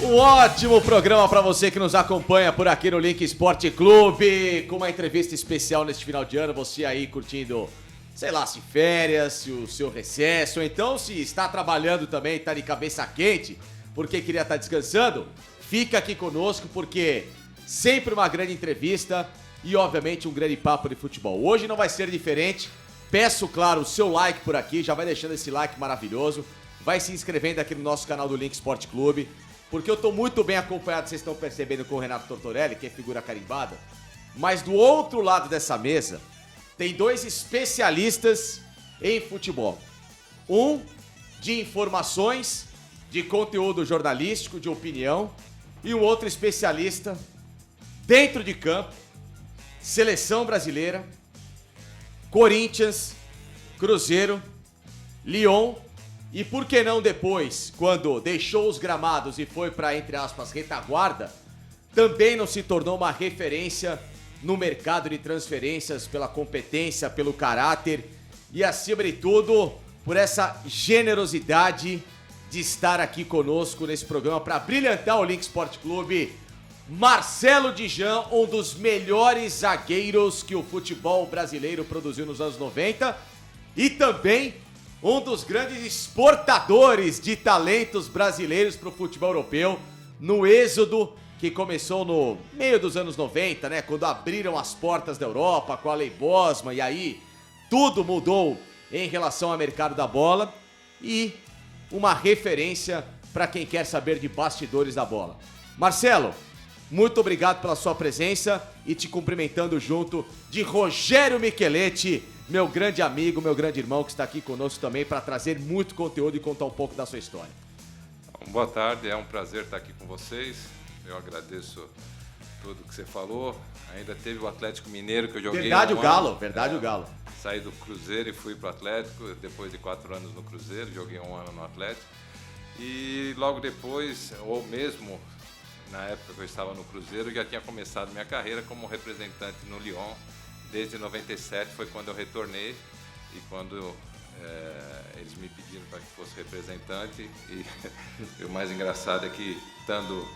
Um ótimo programa para você que nos acompanha por aqui no Link Esporte Clube, com uma entrevista especial neste final de ano, você aí curtindo, sei lá, se férias, se o seu recesso, ou então se está trabalhando também, está de cabeça quente, porque queria estar descansando, fica aqui conosco, porque sempre uma grande entrevista e, obviamente, um grande papo de futebol. Hoje não vai ser diferente, peço, claro, o seu like por aqui, já vai deixando esse like maravilhoso, vai se inscrevendo aqui no nosso canal do Link Esporte Clube, porque eu tô muito bem acompanhado, vocês estão percebendo, com o Renato Tortorelli, que é figura carimbada. Mas do outro lado dessa mesa, tem dois especialistas em futebol. Um de informações, de conteúdo jornalístico, de opinião. E um outro especialista dentro de campo, seleção brasileira, Corinthians, Cruzeiro, Lyon. E por que não depois, quando deixou os gramados e foi para, entre aspas, retaguarda, também não se tornou uma referência no mercado de transferências pela competência, pelo caráter e, acima de tudo, por essa generosidade de estar aqui conosco nesse programa para brilhantar o Link Esporte Clube. Marcelo Djan, um dos melhores zagueiros que o futebol brasileiro produziu nos anos 90 e também um dos grandes exportadores de talentos brasileiros para o futebol europeu, no êxodo que começou no meio dos anos 90, né? Quando abriram as portas da Europa com a Lei Bosman, e aí tudo mudou em relação ao mercado da bola. E uma referência para quem quer saber de bastidores da bola. Marcelo, muito obrigado pela sua presença e te cumprimentando junto de Rogério Micheletti, meu grande amigo, meu grande irmão, que está aqui conosco também para trazer muito conteúdo e contar um pouco da sua história. Boa tarde, é um prazer estar aqui com vocês. Eu agradeço tudo que você falou. Ainda teve o Atlético Mineiro que eu joguei. Verdade, o Galo, verdade, o Galo. Saí do Cruzeiro e fui para o Atlético, depois de 4 anos no Cruzeiro, joguei 1 ano no Atlético. E logo depois, ou mesmo na época que eu estava no Cruzeiro, já tinha começado minha carreira como representante no Lyon. Desde 97 foi quando eu retornei e quando eles me pediram para que fosse representante. E o mais engraçado é que, estando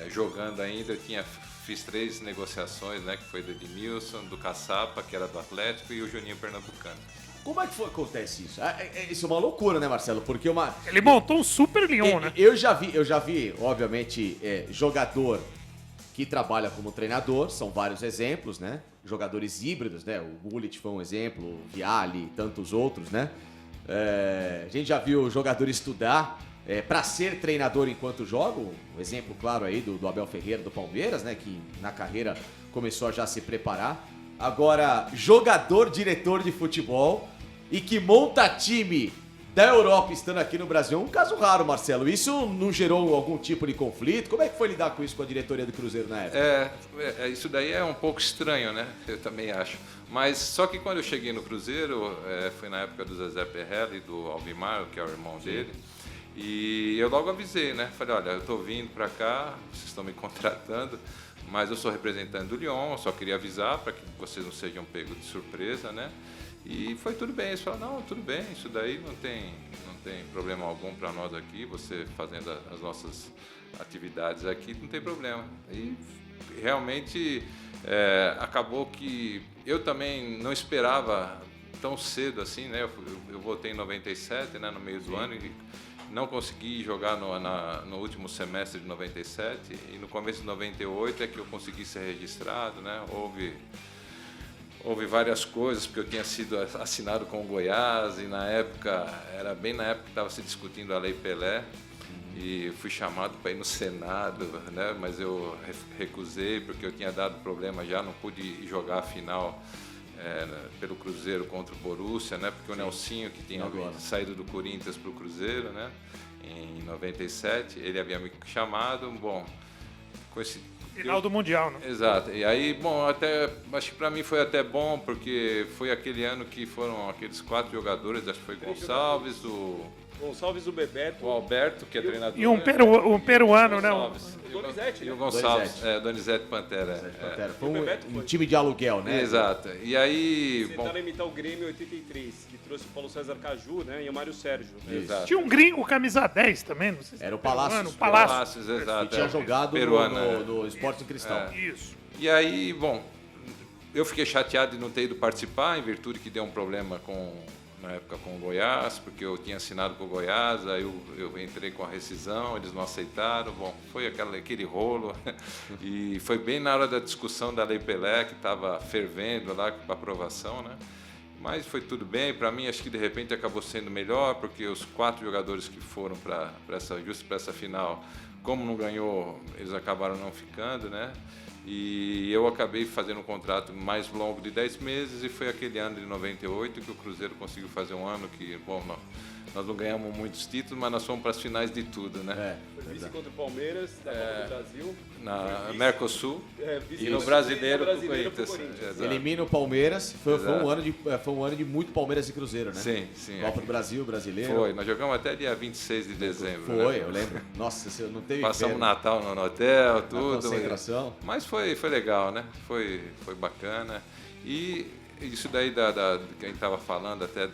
jogando ainda, eu fiz 3 negociações, né, que foi do Edmilson, do Caçapa, que era do Atlético, e o Juninho Pernambucano. Como é que acontece isso? Isso é uma loucura, né, Marcelo? Porque ele montou um super Lyon, né? Eu já vi, obviamente, jogador que trabalha como treinador, são vários exemplos, né? Jogadores híbridos, né? O Gullit foi um exemplo, o Vialli e tantos outros, né? A gente já viu o jogador estudar para ser treinador enquanto joga, um exemplo claro aí do Abel Ferreira do Palmeiras, né? Que na carreira começou a já se preparar. Agora, jogador, diretor de futebol e que monta time da Europa estando aqui no Brasil, é um caso raro, Marcelo. Isso não gerou algum tipo de conflito? Como é que foi lidar com isso com a diretoria do Cruzeiro na época? Isso daí é um pouco estranho, né? Eu também acho. Mas só que quando eu cheguei no Cruzeiro, foi na época do Zezé Perrella e do Albimar, que é o irmão dele, e eu logo avisei, né? Falei, olha, eu estou vindo para cá, vocês estão me contratando, mas eu sou representante do Lyon, eu só queria avisar para que vocês não sejam pegos de surpresa, né? E foi tudo bem. Eles falaram, não, tudo bem, isso daí não tem problema algum para nós aqui, você fazendo as nossas atividades aqui, não tem problema. E realmente acabou que eu também não esperava tão cedo assim, né? Eu voltei em 97, né, no meio do ano, e não consegui jogar no último semestre de 97, e no começo de 98 é que eu consegui ser registrado, né? Houve várias coisas, porque eu tinha sido assinado com o Goiás e era bem na época que estava se discutindo a Lei Pelé, e fui chamado para ir no Senado, né? Mas eu recusei porque eu tinha dado problema já, não pude jogar a final pelo Cruzeiro contra o Borussia, né? Porque o Nelsinho, que tinha saído do Corinthians para o Cruzeiro, né? Em 97, ele havia me chamado, bom, com esse final do Mundial, né? Exato. E aí, bom, acho que para mim foi até bom, porque foi aquele ano que foram aqueles 4 jogadores, acho que foi Gonçalves, o Gonçalves, o Bebeto. O Alberto, que é treinador. E um peruano, né? E o Gonçalves, Donizete Pantera. Pantera. Foi um time de aluguel, né? Exato. E aí... Tentaram imitar o Grêmio 83, que trouxe o Paulo César Caju, né? E o Mário Sérgio. Né? Exato. Tinha um gringo camisa 10 também, não sei se era o Palácio. Palácios, exato. Que tinha jogado no Sporting Cristal. Isso. E aí, bom, eu fiquei chateado de não ter ido participar, em virtude que deu um problema na época com o Goiás, porque eu tinha assinado com o Goiás, aí eu entrei com a rescisão, eles não aceitaram, bom, foi aquele rolo, e foi bem na hora da discussão da Lei Pelé, que estava fervendo lá para aprovação, né? Mas foi tudo bem, para mim acho que de repente acabou sendo melhor, porque os 4 jogadores que foram para essa final, como não ganhou, eles acabaram não ficando, né? E eu acabei fazendo um contrato mais longo de 10 meses e foi aquele ano de 98 que o Cruzeiro conseguiu fazer um ano que, bom, nós não ganhamos muitos títulos, mas nós fomos para as finais de tudo, né? Foi vice contra o Palmeiras, da Copa do Brasil. Na Mercosul vice e no Brasileiro pro Corinthians. Corinthians. Elimina o Palmeiras, foi um ano de muito Palmeiras e Cruzeiro, né? Sim. Copa do Brasil, Brasileiro. Foi, nós jogamos até dia 26 de dezembro. Foi, né? Eu lembro. Nossa, você não teve Passamos Natal no hotel, tudo. Na concentração. Mas foi legal, né? Foi bacana. E isso daí que a gente estava falando até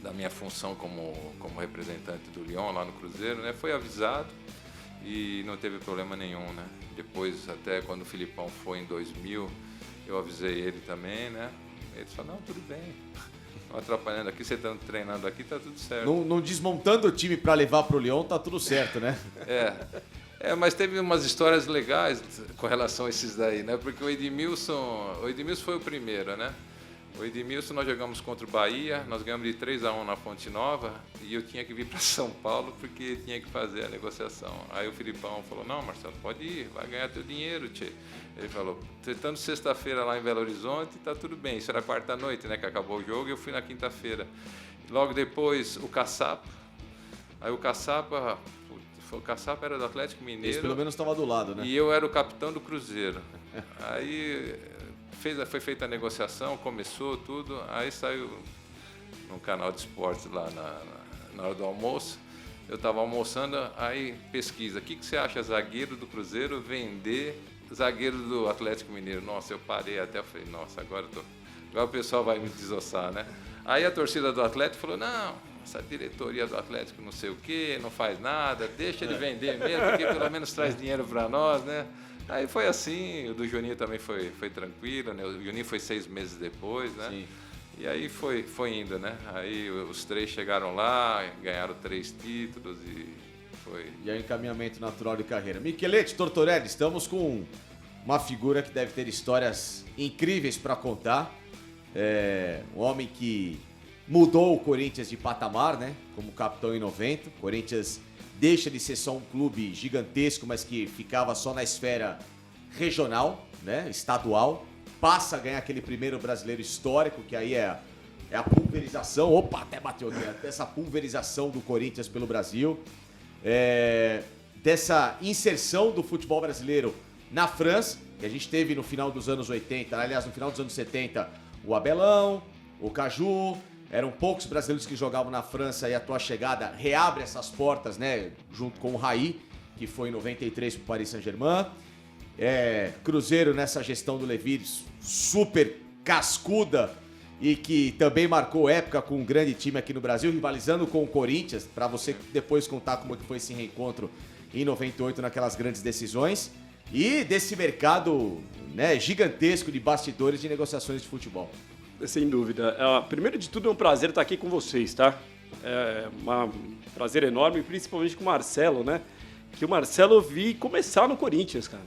da minha função como representante do Lyon lá no Cruzeiro, né? Foi avisado e não teve problema nenhum, né? Depois, até quando o Filipão foi em 2000, eu avisei ele também, né? Ele falou, não, tudo bem. Não atrapalhando aqui, você está treinando aqui, tá tudo certo. Não desmontando o time para levar pro Lyon, tá tudo certo, né? Mas teve umas histórias legais com relação a esses daí, né? Porque o Edmilson foi o primeiro, né? O Edmilson, nós jogamos contra o Bahia, nós ganhamos de 3-1 na Fonte Nova e eu tinha que vir para São Paulo porque tinha que fazer a negociação. Aí o Filipão falou, não, Marcelo, pode ir, vai ganhar teu dinheiro, tchê. Ele falou, você estando sexta-feira lá em Belo Horizonte, tá tudo bem. Isso era quarta-noite, né, que acabou o jogo, e eu fui na quinta-feira. Logo depois, o Caçapa. Aí o Caçapa era do Atlético Mineiro. Esse pelo menos estava do lado, né? E eu era o capitão do Cruzeiro. Aí foi feita a negociação, começou tudo, aí saiu num canal de esportes lá na hora do almoço. Eu estava almoçando, aí pesquisa, o que você acha zagueiro do Cruzeiro vender zagueiro do Atlético Mineiro? Nossa, eu parei até, eu falei, nossa, agora o pessoal vai me desossar, né? Aí a torcida do Atlético falou, não, essa diretoria do Atlético não sei o quê, não faz nada, deixa de vender mesmo, porque pelo menos traz dinheiro para nós, né? Aí foi assim, o do Juninho também foi tranquilo, né? O Juninho foi 6 meses depois, né? Sim. E aí foi indo, né? Aí os 3 chegaram lá, ganharam 3 títulos e foi... E aí, encaminhamento natural de carreira. Michelete, Tortorelli, estamos com uma figura que deve ter histórias incríveis para contar. Um homem que mudou o Corinthians de patamar, né? Como capitão em 90. O Corinthians deixa de ser só um clube gigantesco, mas que ficava só na esfera regional, né? Estadual. Passa a ganhar aquele primeiro brasileiro histórico, que aí é a pulverização. Opa, até bateu aqui. Essa pulverização do Corinthians pelo Brasil. Dessa inserção do futebol brasileiro na França, que a gente teve no final dos anos 80, aliás, no final dos anos 70, o Abelão, o Caju. Eram poucos brasileiros que jogavam na França e a tua chegada reabre essas portas, né? Junto com o Raí, que foi em 93 para o Paris Saint-Germain. Cruzeiro nessa gestão do Levíris, super cascuda e que também marcou época com um grande time aqui no Brasil, rivalizando com o Corinthians, para você depois contar como que foi esse reencontro em 98 naquelas grandes decisões. E desse mercado, né, gigantesco de bastidores de negociações de futebol. Sem dúvida. Primeiro de tudo, é um prazer estar aqui com vocês, tá? É um prazer enorme, principalmente com o Marcelo, né? Que o Marcelo eu vi começar no Corinthians, cara.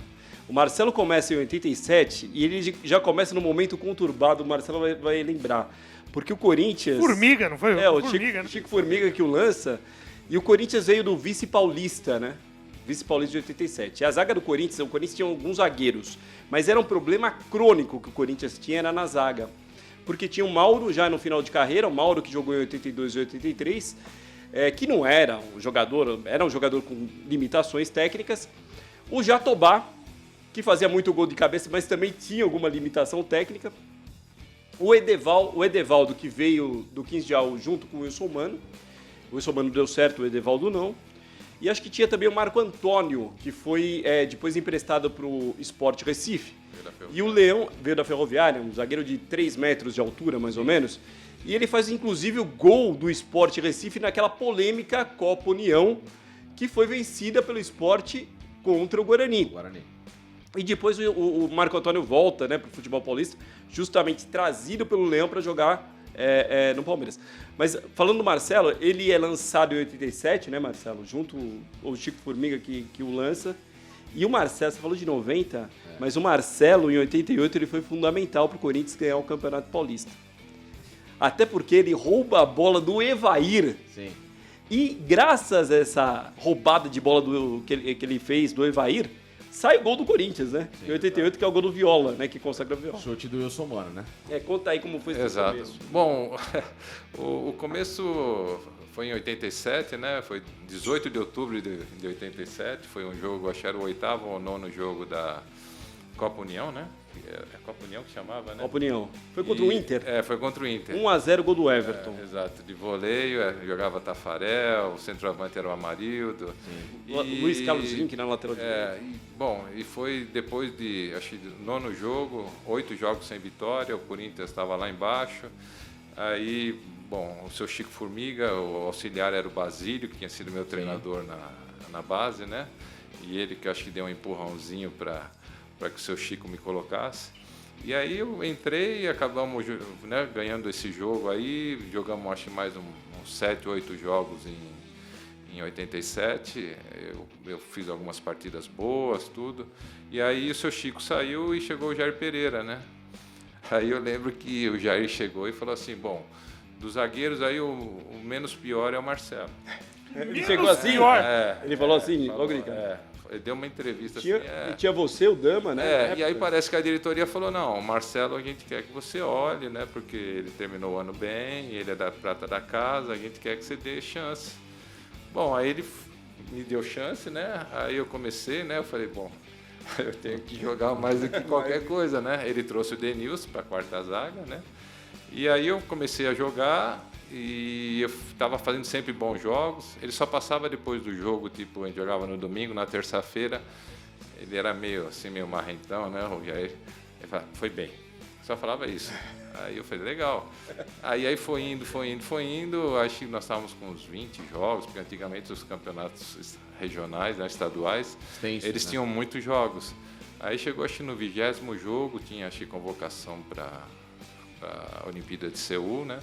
O Marcelo começa em 87 e ele já começa no momento conturbado, o Marcelo vai lembrar. Porque o Corinthians... Formiga, não foi? O Formiga, né? Chico Formiga que o lança. E o Corinthians veio do vice-paulista, né? Vice-paulista de 87. E a zaga do Corinthians, o Corinthians tinha alguns zagueiros, mas era um problema crônico que o Corinthians tinha, era na zaga. Porque tinha o Mauro já no final de carreira, o Mauro que jogou em 82 e 83, que não era um jogador, era um jogador com limitações técnicas. O Jatobá, que fazia muito gol de cabeça, mas também tinha alguma limitação técnica. O Edevaldo, que veio do 15 de Aú junto com o Wilson Mano. O Wilson Mano deu certo, o Edevaldo não. E acho que tinha também o Marco Antônio, que foi depois emprestado para o Sport Recife. E o Leão veio da Ferroviária, um zagueiro de 3 metros de altura, mais ou menos. E ele faz, inclusive, o gol do Sport Recife naquela polêmica Copa União, que foi vencida pelo Sport contra o Guarani. E depois o Marco Antônio volta, né, para o futebol paulista, justamente trazido pelo Leão para jogar no Palmeiras. Mas falando do Marcelo, ele é lançado em 87, né, Marcelo? Junto o Chico Formiga que o lança. E o Marcelo, você falou de 90, mas o Marcelo, em 88, ele foi fundamental para o Corinthians ganhar o Campeonato Paulista. Até porque ele rouba a bola do Evair. Sim. E graças a essa roubada de bola que ele fez do Evair, sai o gol do Corinthians, né? Sim, em 88, que é o gol do Viola, né? Que consagra o Viola. Chute do Wilson Mano, né? Conta aí como foi esse começo. Bom, o começo foi em 87, né? Foi 18 de outubro de 87. Foi um jogo, acho que era o 8º ou 9º jogo da Copa União, né? É Copa União que chamava, né? Copa União. Foi contra o Inter? Foi contra o Inter. 1-0 gol do Everton. Exato. De voleio, jogava Tafarel, o centroavante era o Amarildo. Luiz Carlos Link na lateral direita. E foi depois de, acho que 9º jogo, 8 jogos sem vitória, o Corinthians estava lá embaixo. Aí, bom, o seu Chico Formiga, o auxiliar era o Basílio, que tinha sido meu treinador na base, né? E ele que acho que deu um empurrãozinho para que o seu Chico me colocasse. E aí eu entrei e acabamos, né, ganhando esse jogo aí, jogamos acho mais uns 7, 8 jogos em 87, eu fiz algumas partidas boas, tudo. E aí o seu Chico saiu e chegou o Jair Pereira, né? Aí eu lembro que o Jair chegou e falou assim, bom, dos zagueiros aí o menos pior é o Marcelo. Ele chegou assim? Ele falou assim, logo de cara. Ele deu uma entrevista assim. E tinha você, o Dama, né? E aí parece que a diretoria falou, não, o Marcelo a gente quer que você olhe, né? Porque ele terminou o ano bem, ele é da prata da casa, a gente quer que você dê chance. Bom, aí ele me deu chance, né? Aí eu comecei, né? Eu falei, bom, eu tenho que jogar mais do que qualquer coisa, né? Ele trouxe o Denilson para a quarta zaga, né? E aí eu comecei a jogar e eu estava fazendo sempre bons jogos. Ele só passava depois do jogo, tipo, a gente jogava no domingo, na terça-feira. Ele era meio marrentão, né? Ele falava, foi bem. Só falava isso. Aí eu falei, legal. Aí foi indo. Acho que nós estávamos com uns 20 jogos, porque antigamente os campeonatos regionais, né, estaduais, eles tinham muitos jogos. Aí chegou, acho que no 20º jogo, tinha, acho que, convocação para a Olimpíada de Seul, né?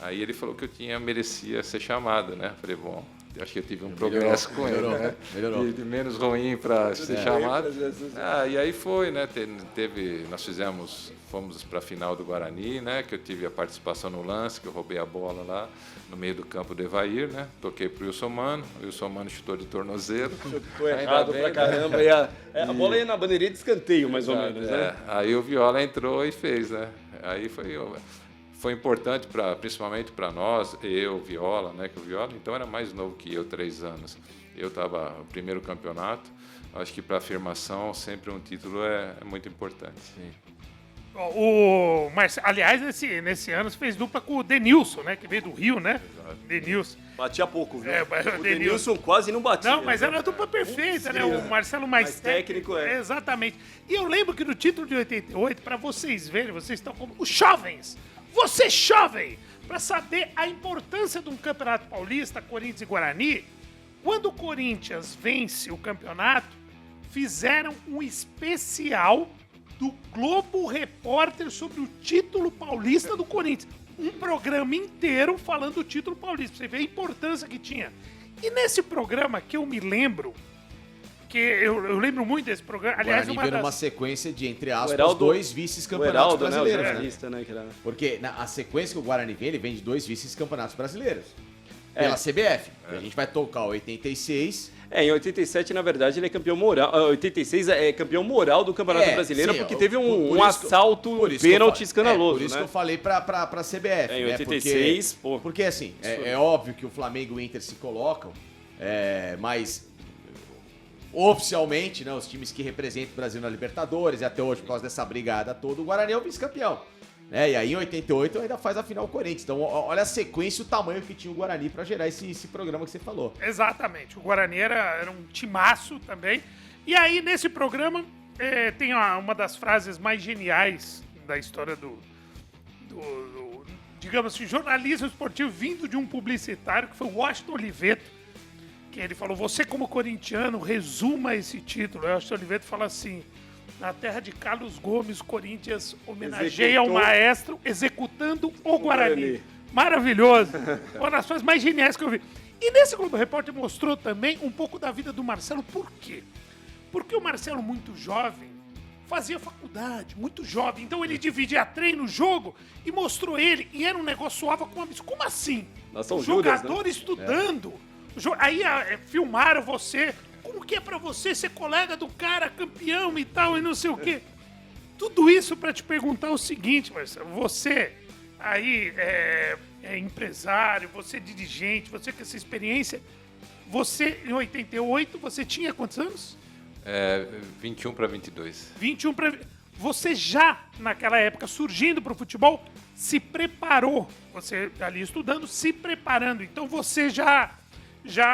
Aí ele falou que eu merecia ser chamado, né? Falei, bom, acho que eu tive um progresso com ele, né? Melhorou. De menos ruim para ser chamado. E aí foi, né? Nós fomos para a final do Guarani, né? Que eu tive a participação no lance, que eu roubei a bola lá no meio do campo do Evair, né? Toquei pro Wilson Mano, o Wilson Mano chutou de tornozelo. Chutou errado pra caramba. E a bola ia na bandeirinha de escanteio, mais ou menos, né? Aí o Viola entrou e fez, né? Aí foi importante, principalmente para nós, eu, Viola, né? Que o Viola então era mais novo que eu, 3 anos. Eu estava no primeiro campeonato. Acho que para afirmação sempre um título é muito importante. Sim. O Marcelo, aliás, nesse ano você fez dupla com o Denilson, né? Que veio do Rio, né? Exato. Denilson. Batia pouco, viu? O Denilson quase não batia. Não, mas era a dupla perfeita, né? O Marcelo mais técnico. Exatamente. E eu lembro que no título de 88, para vocês verem, vocês estão como os jovens. Você jovem, para saber a importância de um campeonato paulista, Corinthians e Guarani, quando o Corinthians vence o campeonato, fizeram um especial do Globo Repórter sobre o título paulista do Corinthians. Um programa inteiro falando do título paulista, pra você ver a importância que tinha. E nesse programa que eu me lembro, que eu lembro muito desse programa, aliás, uma sequência de, entre aspas, 2 vice-campeonatos brasileiros. Né? Porque a sequência que o Guarani vem, ele vem de 2 vice-campeonatos brasileiros. Pela CBF. A gente vai tocar o 86... Em 87, na verdade, ele é campeão moral. 86 é campeão moral do Campeonato Brasileiro, sim, porque teve um assalto, pênalti escandaloso. Por isso que eu falei pra CBF. Em 86, porque assim, é óbvio que o Flamengo e o Inter se colocam, mas oficialmente, né, os times que representam o Brasil na Libertadores, e até hoje, por causa dessa brigada toda, o Guarani é o vice-campeão. né? E aí em 88 ainda faz a final Corinthians. Então olha a sequência e o tamanho que tinha o Guarani para gerar esse programa que você falou. Exatamente. O Guarani era um timaço também. E aí nesse programa tem uma das frases mais geniais da história do digamos assim, jornalismo esportivo vindo de um publicitário, que foi o Washington Oliveto, que ele falou: você como corintiano, resuma esse título. O Washington Oliveto fala assim: na terra de Carlos Gomes, o Corinthians homenageia o maestro executando o Guarani. Maravilhoso. Uma das coisas mais geniais que eu vi. E nesse Globo Repórter mostrou também um pouco da vida do Marcelo. Por quê? Porque o Marcelo, muito jovem, fazia faculdade, muito jovem. Então ele dividia treino, jogo, e mostrou ele. E era um negócio, soava com absurdo. Como assim? São Jogador Judas, né? estudando. Aí filmaram você. Como que é pra você ser colega do cara, campeão e tal, e não sei o quê? Tudo isso pra te perguntar o seguinte, Marcelo. Você aí é empresário, você é dirigente, você com essa experiência. Você, em 88, você tinha quantos anos? 21 para 22. 21 para... Você já, naquela época, surgindo para o futebol, se preparou. Você ali estudando, se preparando. Então você já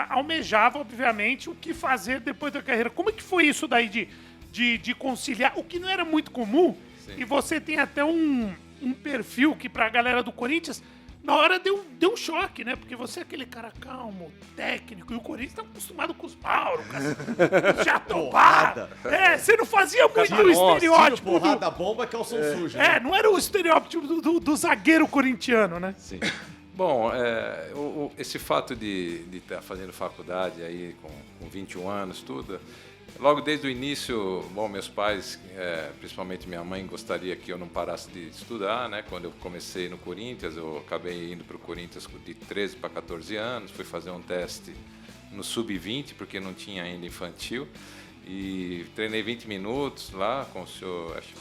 almejava, obviamente, o que fazer depois da carreira. Como é que foi isso daí de conciliar? O que não era muito comum. Sim. E você tem até um perfil que, para a galera do Corinthians, na hora deu um choque, né? Porque você é aquele cara calmo, técnico, e o Corinthians tá acostumado com os Mauro, com Jatobá. Você não fazia muito o estereótipo. Porrada, bomba, calção sujo. Né? Não era o estereótipo do zagueiro corintiano, né? Sim. Bom, esse fato de estar fazendo faculdade aí com 21 anos, tudo... Logo desde o início, bom, meus pais, principalmente minha mãe, gostaria que eu não parasse de estudar, né? Quando eu comecei no Corinthians, eu acabei indo para o Corinthians de 13 para 14 anos, fui fazer um teste no Sub-20, porque não tinha ainda infantil, e treinei 20 minutos lá com o senhor, acho que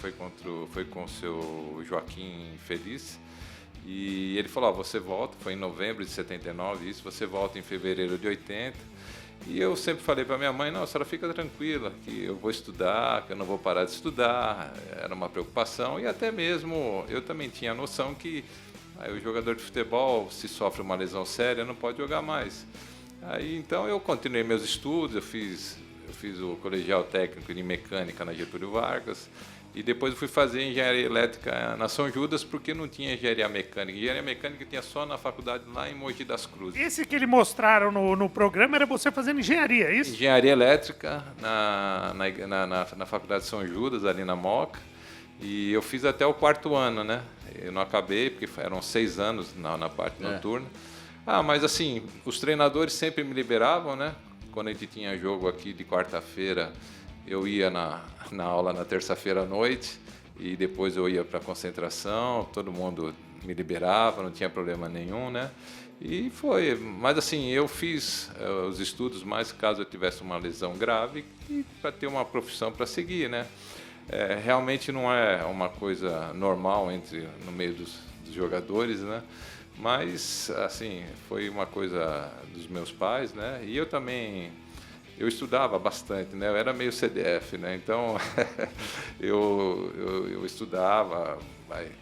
foi com o seu Joaquim Feliz, e ele falou: você volta, foi em novembro de 79 isso, você volta em fevereiro de 80, e eu sempre falei para minha mãe: não, a senhora fica tranquila, que eu vou estudar, que eu não vou parar de estudar. Era uma preocupação, e até mesmo eu também tinha a noção que o jogador de futebol, se sofre uma lesão séria, não pode jogar mais. Aí então eu continuei meus estudos, eu fiz o colegial técnico de mecânica na Getúlio Vargas, e depois eu fui fazer engenharia elétrica na São Judas, porque não tinha engenharia mecânica. Engenharia mecânica tinha só na faculdade lá em Mogi das Cruzes. Esse que eles mostraram no programa era você fazendo engenharia, é isso? Engenharia elétrica na faculdade de São Judas, ali na Moca. E eu fiz até o 4º ano, né? Eu não acabei, porque eram 6 anos na parte noturna. Mas assim, os treinadores sempre me liberavam, né? Quando a gente tinha jogo aqui de quarta-feira, eu ia na aula na terça-feira à noite, e depois eu ia para a concentração, todo mundo me liberava, não tinha problema nenhum, né? E foi, mas assim, eu fiz os estudos mais caso eu tivesse uma lesão grave, para ter uma profissão para seguir, né? Realmente não é uma coisa normal no meio dos jogadores, né? Mas, assim, foi uma coisa dos meus pais, né? E eu também... Eu estudava bastante, né? Eu era meio CDF, né? Então, eu estudava.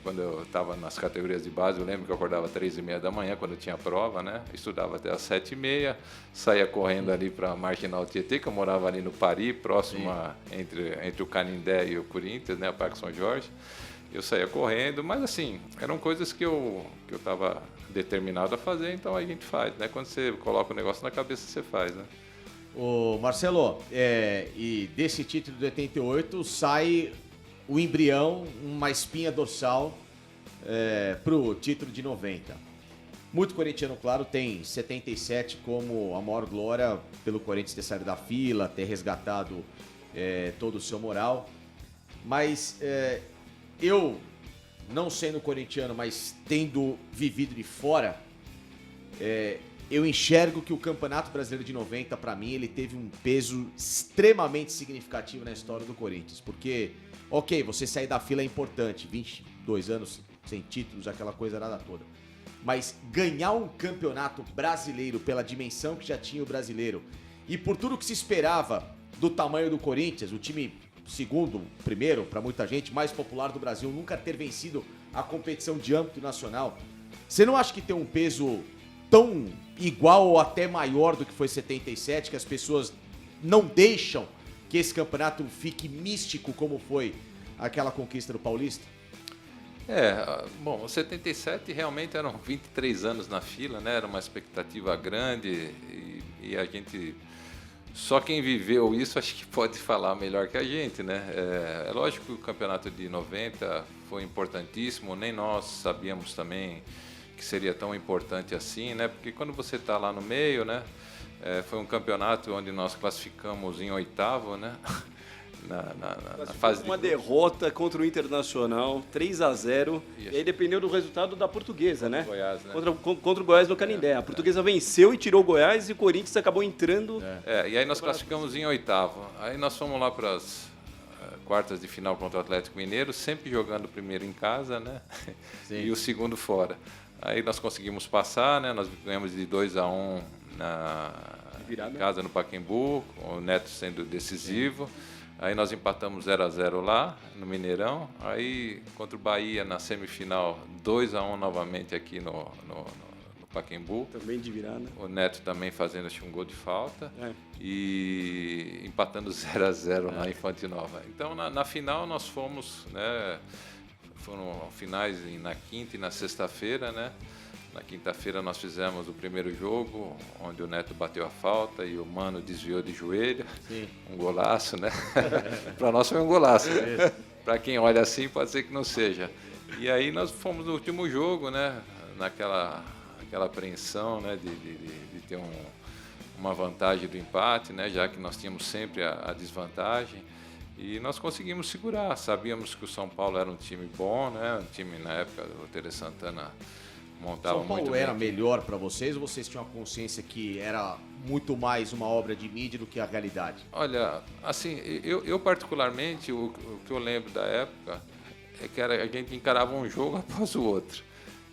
Quando eu estava nas categorias de base, eu lembro que eu acordava 3h30 da manhã, quando eu tinha prova, né? Estudava até às 7h30, saía correndo ali para a Marginal Tietê, que eu morava ali no Pari, próximo entre o Canindé e o Corinthians, né? A Parque São Jorge. Eu saía correndo, mas assim, eram coisas que eu estava determinado a fazer, então a gente faz, né? Quando você coloca o negócio na cabeça, você faz, né? Ô Marcelo, e desse título de 88 sai o embrião, uma espinha dorsal pro título de 90. Muito corintiano, claro, tem 77 como a maior glória pelo Corinthians ter saído da fila, ter resgatado todo o seu moral. Mas eu, não sendo corintiano, mas tendo vivido de fora, eu enxergo que o Campeonato Brasileiro de 90, para mim, ele teve um peso extremamente significativo na história do Corinthians. Porque, ok, você sair da fila é importante, 22 anos sem títulos, aquela coisa nada toda. Mas ganhar um campeonato brasileiro pela dimensão que já tinha o brasileiro e por tudo que se esperava do tamanho do Corinthians, o time segundo, primeiro, para muita gente, mais popular do Brasil, nunca ter vencido a competição de âmbito nacional. Você não acha que tem um peso tão igual ou até maior do que foi 77, que as pessoas não deixam que esse campeonato fique místico como foi aquela conquista do Paulista? Bom, o 77 realmente eram 23 anos na fila, né? Era uma expectativa grande e a gente... Só quem viveu isso acho que pode falar melhor que a gente, né? É lógico que o campeonato de 90 foi importantíssimo, nem nós sabíamos também que seria tão importante assim, né? Porque quando você está lá no meio, né? Foi um campeonato onde nós classificamos em 8º, né? Na fase uma derrota contra o Internacional, 3-0, e aí dependeu do resultado da Portuguesa, né? Goiás, né? Contra o Goiás no Canindé. A Portuguesa venceu e tirou o Goiás e o Corinthians acabou entrando... E aí nós classificamos em 8º. Aí nós fomos lá para as quartas de final contra o Atlético Mineiro, sempre jogando o primeiro em casa, né? Sim. E o segundo fora. Aí nós conseguimos passar, né? Nós ganhamos de 2-1 em casa no Pacaembu, com o Neto sendo decisivo. Sim. Aí nós empatamos 0-0 lá, no Mineirão. Aí, contra o Bahia, na semifinal, 2-1 novamente aqui no Pacaembu. Também de virada. O Neto também fazendo, acho, um gol de falta. E empatando 0-0 lá em Fonte Nova. Então, na final, nós fomos, né? Foram finais na quinta e na sexta-feira, né? Na quinta-feira nós fizemos o primeiro jogo, onde o Neto bateu a falta e o Mano desviou de joelho. Sim. Um golaço, né? Para nós foi um golaço. Para quem olha assim, pode ser que não seja. E aí nós fomos no último jogo, né? Naquela apreensão, né? De ter uma vantagem do empate, né? Já que nós tínhamos sempre a desvantagem. E nós conseguimos segurar. Sabíamos que o São Paulo era um time bom, né? Um time, na época, o Tere Santana... São Paulo era melhor para vocês ou vocês tinham a consciência que era muito mais uma obra de mídia do que a realidade? Olha, assim, eu particularmente, o que eu lembro da época é que a gente encarava um jogo após o outro.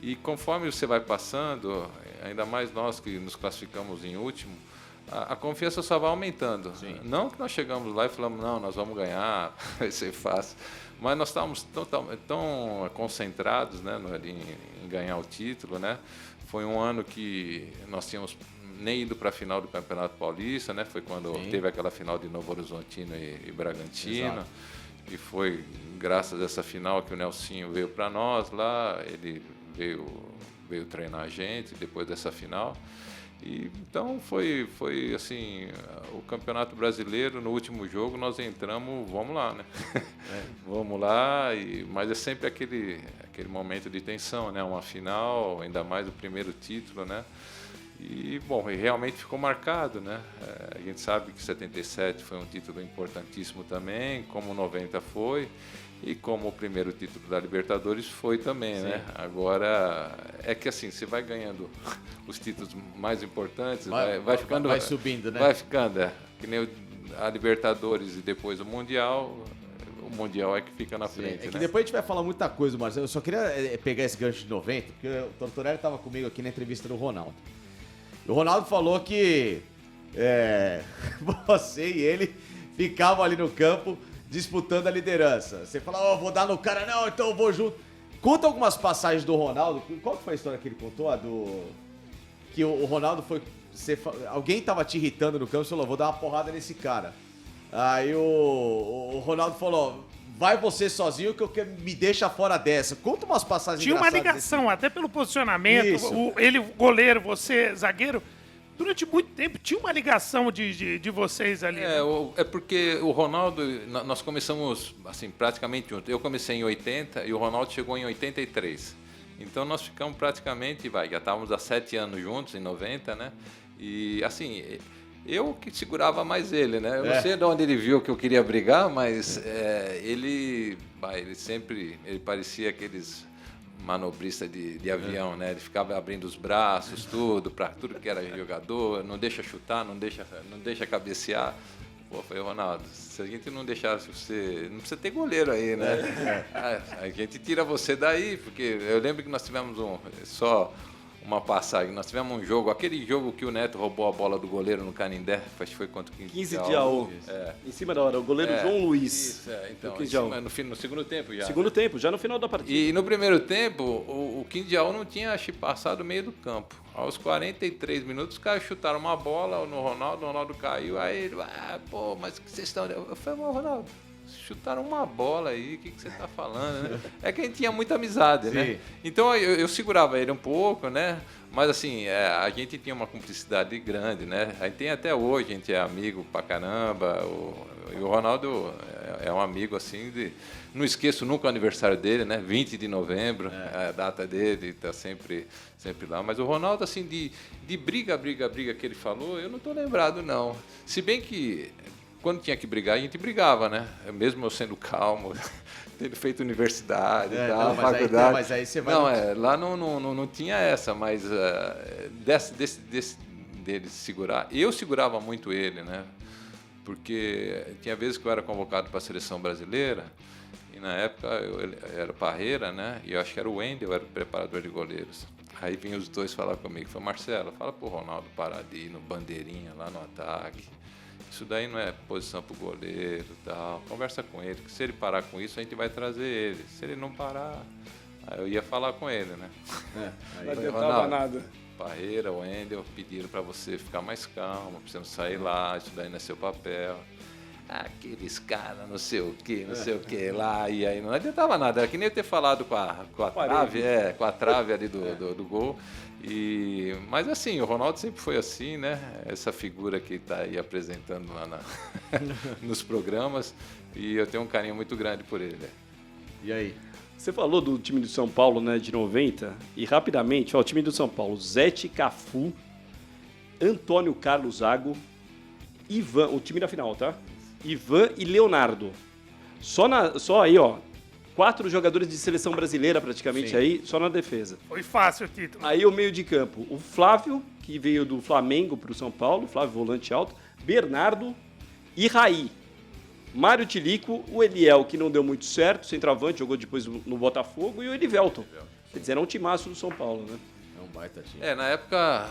E conforme você vai passando, ainda mais nós que nos classificamos em último, a confiança só vai aumentando. Sim. Não que nós chegamos lá e falamos, não, nós vamos ganhar, vai ser fácil. Mas nós estávamos tão concentrados, né, em ganhar o título, né? Foi um ano que nós tínhamos nem ido para a final do Campeonato Paulista, né? Foi quando teve aquela final de Novo Horizontino e Bragantino. Exato. E foi graças a essa final que o Nelsinho veio para nós lá, ele veio treinar a gente depois dessa final. E, então foi assim, o Campeonato Brasileiro, no último jogo nós entramos, vamos lá, né? Vamos lá, mas é sempre aquele momento de tensão, né? Uma final, ainda mais o primeiro título, né? E, bom, realmente ficou marcado, né? A gente sabe que 77 foi um título importantíssimo também, como 90 foi, e como o primeiro título da Libertadores foi também, né? Agora, é que assim, você vai ganhando os títulos mais importantes, vai ficando... Vai subindo, né? Vai ficando, que nem a Libertadores e depois o Mundial é que fica na frente, É que né? depois a gente vai falar muita coisa, Marcelo. Eu só queria pegar esse gancho de 90, porque o Tortorelli estava comigo aqui na entrevista do Ronaldo. E o Ronaldo falou que você e ele ficavam ali no campo disputando a liderança. Você fala, vou dar no cara, não, então eu vou junto. Conta algumas passagens do Ronaldo. Qual que foi a história que ele contou? Que o Ronaldo foi... alguém tava te irritando no campo e falou, vou dar uma porrada nesse cara. Aí o Ronaldo falou, vai você sozinho que eu me deixa fora dessa. Conta umas passagens Tinha uma ligação, até pelo posicionamento. Ele, goleiro, você, zagueiro. Durante muito tempo tinha uma ligação de vocês ali. É porque o Ronaldo, nós começamos assim, praticamente juntos. Eu comecei em 80 e o Ronaldo chegou em 83. Então nós ficamos praticamente, já estávamos há 7 anos juntos, em 90, né? E assim, eu que segurava mais ele, né? Eu não sei de onde ele viu que eu queria brigar, mas ele parecia aqueles... manobrista de avião, né? Ele ficava abrindo os braços, para tudo que era jogador, não deixa chutar, não deixa cabecear. Pô, falei, Ronaldo, se a gente não deixasse você... Não precisa ter goleiro aí, né? A gente tira você daí, porque eu lembro que nós tivemos só uma passagem. Nós tivemos um jogo, aquele jogo que o Neto roubou a bola do goleiro no Canindé, acho que foi contra o 15 de Jaú. Em cima da hora, o goleiro João Luiz. Isso, então, no segundo tempo já. Segundo tempo, já no final da partida. E no primeiro tempo, o 15 de Jaú não tinha, acho que, passado o meio do campo. Aos 43 minutos, os caras chutaram uma bola no Ronaldo, o Ronaldo caiu, aí ele, mas que vocês estão... Eu falei, Ronaldo, chutaram uma bola aí, o que você tá falando, né? É que a gente tinha muita amizade, né? Então eu segurava ele um pouco, né? Mas assim, a gente tinha uma cumplicidade grande, né? A gente tem até hoje, a gente é amigo pra caramba. E o Ronaldo é um amigo assim de... Não esqueço nunca o aniversário dele, né? 20 de novembro, a data dele, tá sempre lá. Mas o Ronaldo, assim, de briga que ele falou, eu não tô lembrado, não. Se bem que quando tinha que brigar, a gente brigava, né? Mesmo eu sendo calmo, tendo feito universidade e tal, faculdade. Mas aí você vai... Lá não tinha essa, mas dele segurar... Eu segurava muito ele, né? Porque tinha vezes que eu era convocado para a seleção brasileira, e na época eu era Parreira, né? E eu acho que era o Wendel, era o preparador de goleiros. Aí vinham os dois falar comigo, falou, Marcelo, fala pro Ronaldo parar de ir no bandeirinha lá no ataque. Isso daí não é posição pro goleiro e tal. Conversa com ele, que se ele parar com isso, a gente vai trazer ele. Se ele não parar, aí eu ia falar com ele, né? Não adiantava nada. Parreira, Wendel, pediram para você ficar mais calmo, pra você não sair lá, isso daí não é seu papel. Aqueles caras, não sei o que lá, e aí não adiantava nada. Era que nem eu ter falado com a trave, com a trave ali do gol. Mas assim, o Ronaldo sempre foi assim, né? Essa figura que está aí apresentando lá nos programas, e eu tenho um carinho muito grande por ele. E aí? Você falou do time do São Paulo, né, de 90, e rapidamente, o time do São Paulo, Zete, Cafu, Antônio Carlos Zago, Ivan, o time da final, tá? Ivan e Leonardo. Só aí, 4 jogadores de seleção brasileira praticamente aí, só na defesa. Foi fácil o título. Aí o meio de campo, o Flávio, que veio do Flamengo para o São Paulo, Flávio volante alto, Bernardo e Raí. Mário Tilico, o Eliel, que não deu muito certo, centroavante, jogou depois no Botafogo, e o Elivelton. Quer dizer, era um timaço do São Paulo, né? É um baita time. Na época,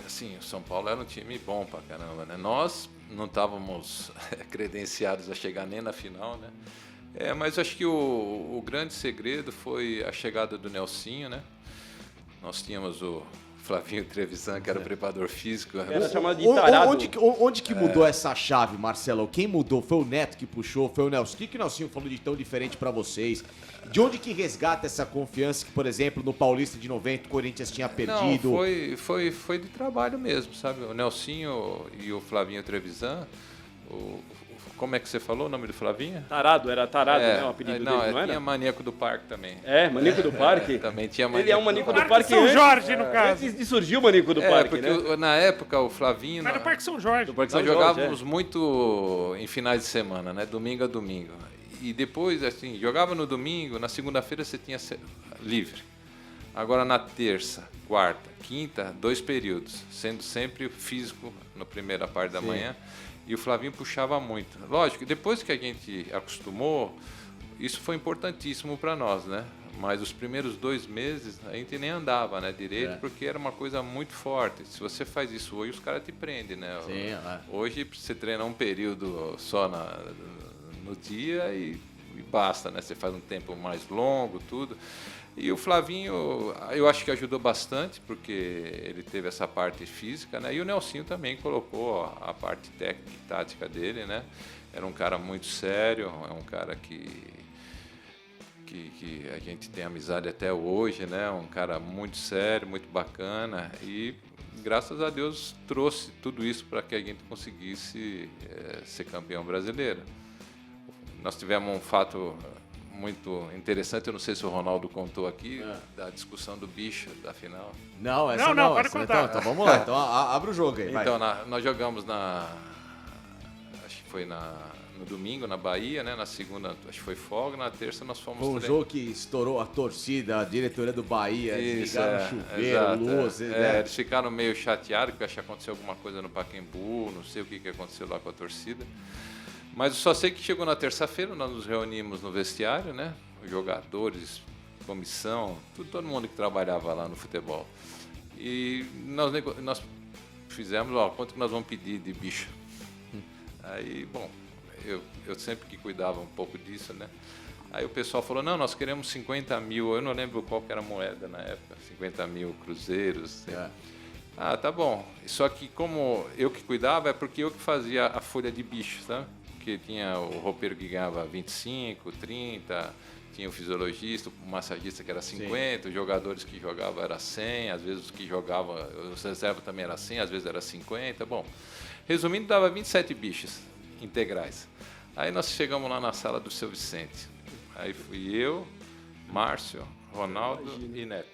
assim, o São Paulo era um time bom pra caramba, né? Nós não estávamos credenciados a chegar nem na final, né? Mas acho que o grande segredo foi a chegada do Nelsinho, né? Nós tínhamos o Flavinho Trevisan, que era o preparador físico. Era chamado de tarado. Onde que mudou essa chave, Marcelo? Quem mudou? Foi o Neto que puxou? Foi o Nelson? O que o Nelsinho falou de tão diferente pra vocês? De onde que resgata essa confiança que, por exemplo, no Paulista de 90 o Corinthians tinha perdido? Não, foi de trabalho mesmo, sabe? O Nelsinho e o Flavinho Trevisan... Como é que você falou o nome do Flavinho? Tarado, era Tarado, né? O apelido dele, não era? Tinha Maníaco do Parque também. Maníaco do Parque? Também tinha Maníaco. Ele é um Maníaco do Parque São Jorge, no caso. Antes de surgir o Maníaco do Parque, porque né? Na época o Flavinho... Mas no Parque São Jorge. Nós jogávamos muito em finais de semana, né? Domingo a domingo. E depois, assim, jogava no domingo, na segunda-feira você tinha livre. Agora na terça, quarta, quinta, 2 períodos, sendo sempre físico na primeira parte da manhã. E o Flavinho puxava muito. Lógico, depois que a gente acostumou, isso foi importantíssimo para nós, né? Mas os primeiros 2 meses a gente nem andava, né, direito, porque era uma coisa muito forte. Se você faz isso hoje, os caras te prendem, né? Sim, hoje você treina um período só no dia e basta, né? Você faz um tempo mais longo, tudo. E o Flavinho, eu acho que ajudou bastante, porque ele teve essa parte física, né? E o Nelsinho também colocou a parte técnica e tática dele, né? Era um cara muito sério, é um cara que a gente tem amizade até hoje, né? Um cara muito sério, muito bacana, e graças a Deus trouxe tudo isso para que a gente conseguisse ser campeão brasileiro. Nós tivemos um fato muito interessante, eu não sei se o Ronaldo contou aqui, da discussão do bicho da final. Não, essa não. Pode contar. Então vamos lá, então abre o jogo aí. Então, nós jogamos acho que foi no domingo, na Bahia, né? Na segunda, acho que foi folga, na terça nós fomos... Foi um jogo que estourou a torcida, a diretoria do Bahia, desligaram o chuveiro, luz... Eles ficaram meio chateados, porque acho que aconteceu alguma coisa no Pacaembu, não sei o que aconteceu lá com a torcida. Mas eu só sei que chegou na terça-feira, nós nos reunimos no vestiário, né? Os jogadores, comissão, todo mundo que trabalhava lá no futebol. E nós fizemos, quanto que nós vamos pedir de bicho? Aí, bom, eu sempre que cuidava um pouco disso, né? Aí o pessoal falou, não, nós queremos 50 mil, eu não lembro qual que era a moeda na época, 50 mil cruzeiros. Ah, tá bom. Só que como eu que cuidava, é porque eu que fazia a folha de bicho, sabe? Porque tinha o roupeiro que ganhava 25, 30, tinha o fisiologista, o massagista que era 50, os jogadores que jogavam era 100, às vezes os que jogavam, os reservas também era 100, às vezes era 50. Bom, resumindo, dava 27 bichos integrais. Aí nós chegamos lá na sala do seu Vicente. Aí fui eu, Márcio, Ronaldo e Neto.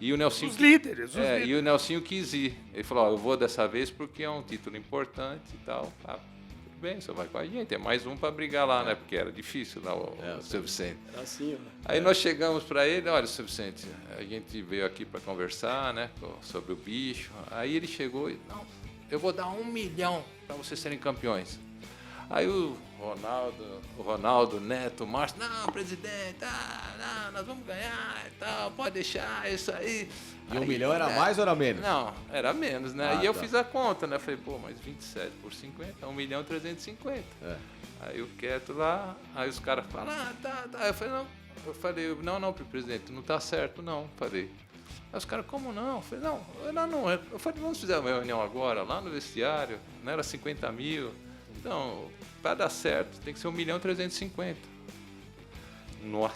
E o Nelsinho, os líderes. E o Nelsinho quis ir. Ele falou, eu vou dessa vez porque é um título importante e tal. Ah, tudo bem, você vai com a gente. É mais um para brigar lá, né? Porque era difícil lá o seu Vicente. Era assim, Aí nós chegamos para ele, olha, seu Vicente, a gente veio aqui para conversar, né? Sobre o bicho. Aí ele chegou e, não, eu vou dar 1 milhão para vocês serem campeões. Aí o Ronaldo, o Neto, o Márcio, não, presidente, não, nós vamos ganhar e tal, pode deixar, isso aí. E 1 milhão era mais ou era menos? Não, era menos, né? E eu fiz a conta, né? Falei, pô, mas 27 por 50, 1 milhão 350. Aí eu quieto lá, aí os caras falam, tá. Eu falei, não, presidente, não tá certo, não, falei. Aí os caras, como não? Eu falei, não. Eu falei, vamos fazer uma reunião agora, lá no vestiário, não era 50 mil. Então, para dar certo, tem que ser 1 milhão 350. Nossa.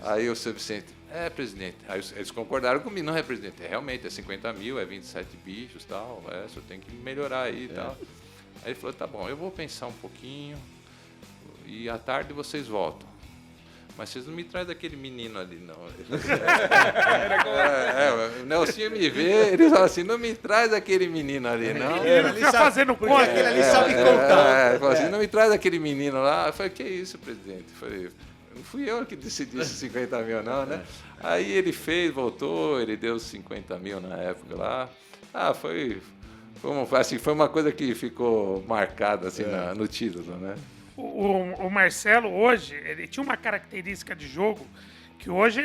Aí o seu Vicente, presidente. Aí eles concordaram comigo, não é, presidente, realmente, é 50 mil, é 27 bichos e tal, só tem que melhorar aí e tal. Aí ele falou, tá bom, eu vou pensar um pouquinho e à tarde vocês voltam. Mas vocês não me trazem aquele menino ali, não. O Nelsinho me vê, ele fala assim, não me traz aquele menino ali, não. Ele fica fazendo conta. Aquele ali sabe contar. Ele fala assim, não me traz aquele menino lá. Eu falei, que isso, presidente? Eu falei, não fui eu que decidi esses 50 mil, não, né? Aí ele fez, voltou, ele deu 50 mil na época lá. Foi uma coisa que ficou marcada assim, no título, né? O Marcelo hoje, ele tinha uma característica de jogo que hoje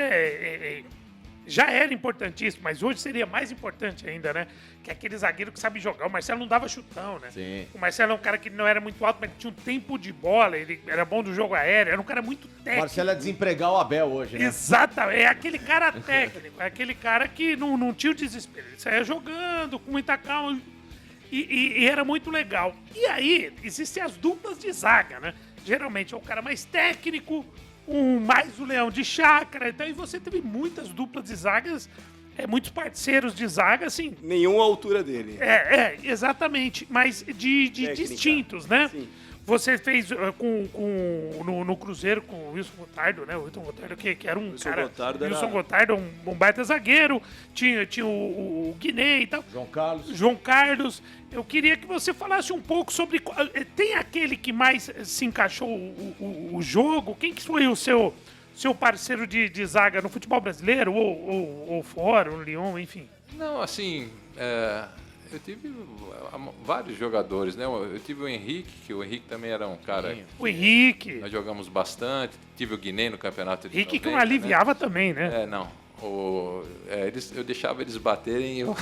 já era importantíssimo, mas hoje seria mais importante ainda, né? Que é aquele zagueiro que sabe jogar. O Marcelo não dava chutão, né? Sim. O Marcelo é um cara que não era muito alto, mas tinha um tempo de bola, ele era bom do jogo aéreo, era um cara muito técnico. Marcelo é desempregar o Abel hoje, né? Exatamente, é aquele cara técnico, é aquele cara que não tinha o desespero. Ele saía jogando com muita calma. E era muito legal. E aí, existem as duplas de zaga, né? Geralmente é o cara mais técnico, mais o leão de chácara. Então, e você teve muitas duplas de zagas, muitos parceiros de zaga, assim. Nenhum à altura dele. Exatamente. Mas de distintos, né? Sim. Você fez no Cruzeiro com o Wilson Gotardo, né? O Wilson Gotardo, que era um Wilson cara... Gotardo Wilson Gotardo, um baita zagueiro. Tinha o Guiné e tal. João Carlos. Eu queria que você falasse um pouco sobre... Tem aquele que mais se encaixou o jogo? Quem que foi o seu parceiro de zaga no futebol brasileiro? Ou fora, no Lyon, enfim? Não, assim... Eu tive vários jogadores, né? Eu tive o Henrique, que o Henrique também era um cara... O Henrique! Nós jogamos bastante. Tive o Guiné no campeonato de Henrique 90, que não aliviava, né? Também, né? Não. Eu deixava eles baterem e eu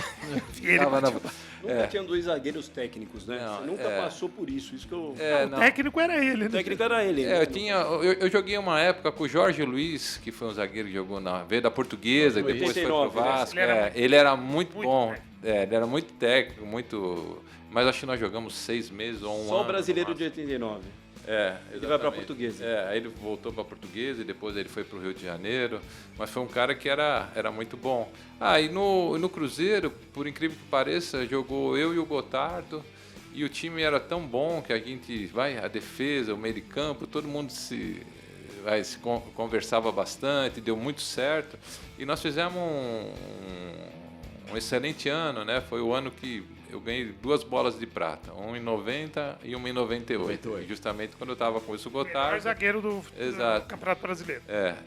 ficava na... Nunca tinha 2 zagueiros técnicos, né? Não, você nunca passou por isso. Isso que eu... O técnico era ele, né? O técnico era ele. Eu joguei uma época com o Jorge Luiz, que foi um zagueiro que jogou veio da Portuguesa e depois 89, foi pro Vasco. Ele era muito bom. Ele era muito técnico, mas acho que nós jogamos 6 meses ou um ano. Só o brasileiro de 89. Exatamente. Ele vai para a Portuguesa. Aí ele voltou para a Portuguesa e depois ele foi para o Rio de Janeiro. Mas foi um cara que era muito bom. E no Cruzeiro, por incrível que pareça, jogou eu e o Gotardo. E o time era tão bom que a gente a defesa, o meio de campo, todo mundo se conversava bastante, deu muito certo. E nós fizemos um excelente ano, né? Foi o ano que eu ganhei 2 bolas de prata, uma em 90 e uma em 98. Justamente quando eu estava com isso, o Gotardo. Melhor zagueiro do Campeonato Brasileiro.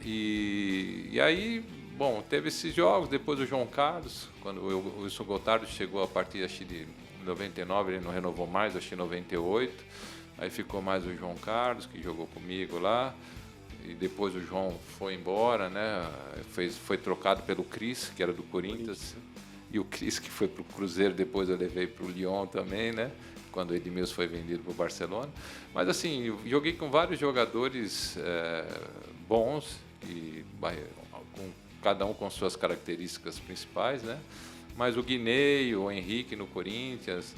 E aí, bom, teve esses jogos, depois o João Carlos, quando o Wilson Gotardo chegou a partir, acho, de 99, ele não renovou mais, acho que em 98. Aí ficou mais o João Carlos, que jogou comigo lá. E depois o João foi embora, né? Foi trocado pelo Cris, que era do Corinthians. E o Cris, que foi para o Cruzeiro, depois eu levei para o Lyon também, né? Quando o Edmilson foi vendido para o Barcelona. Mas, assim, eu joguei com vários jogadores bons, cada um com suas características principais, né? Mas o Guinei, o Henrique no Corinthians,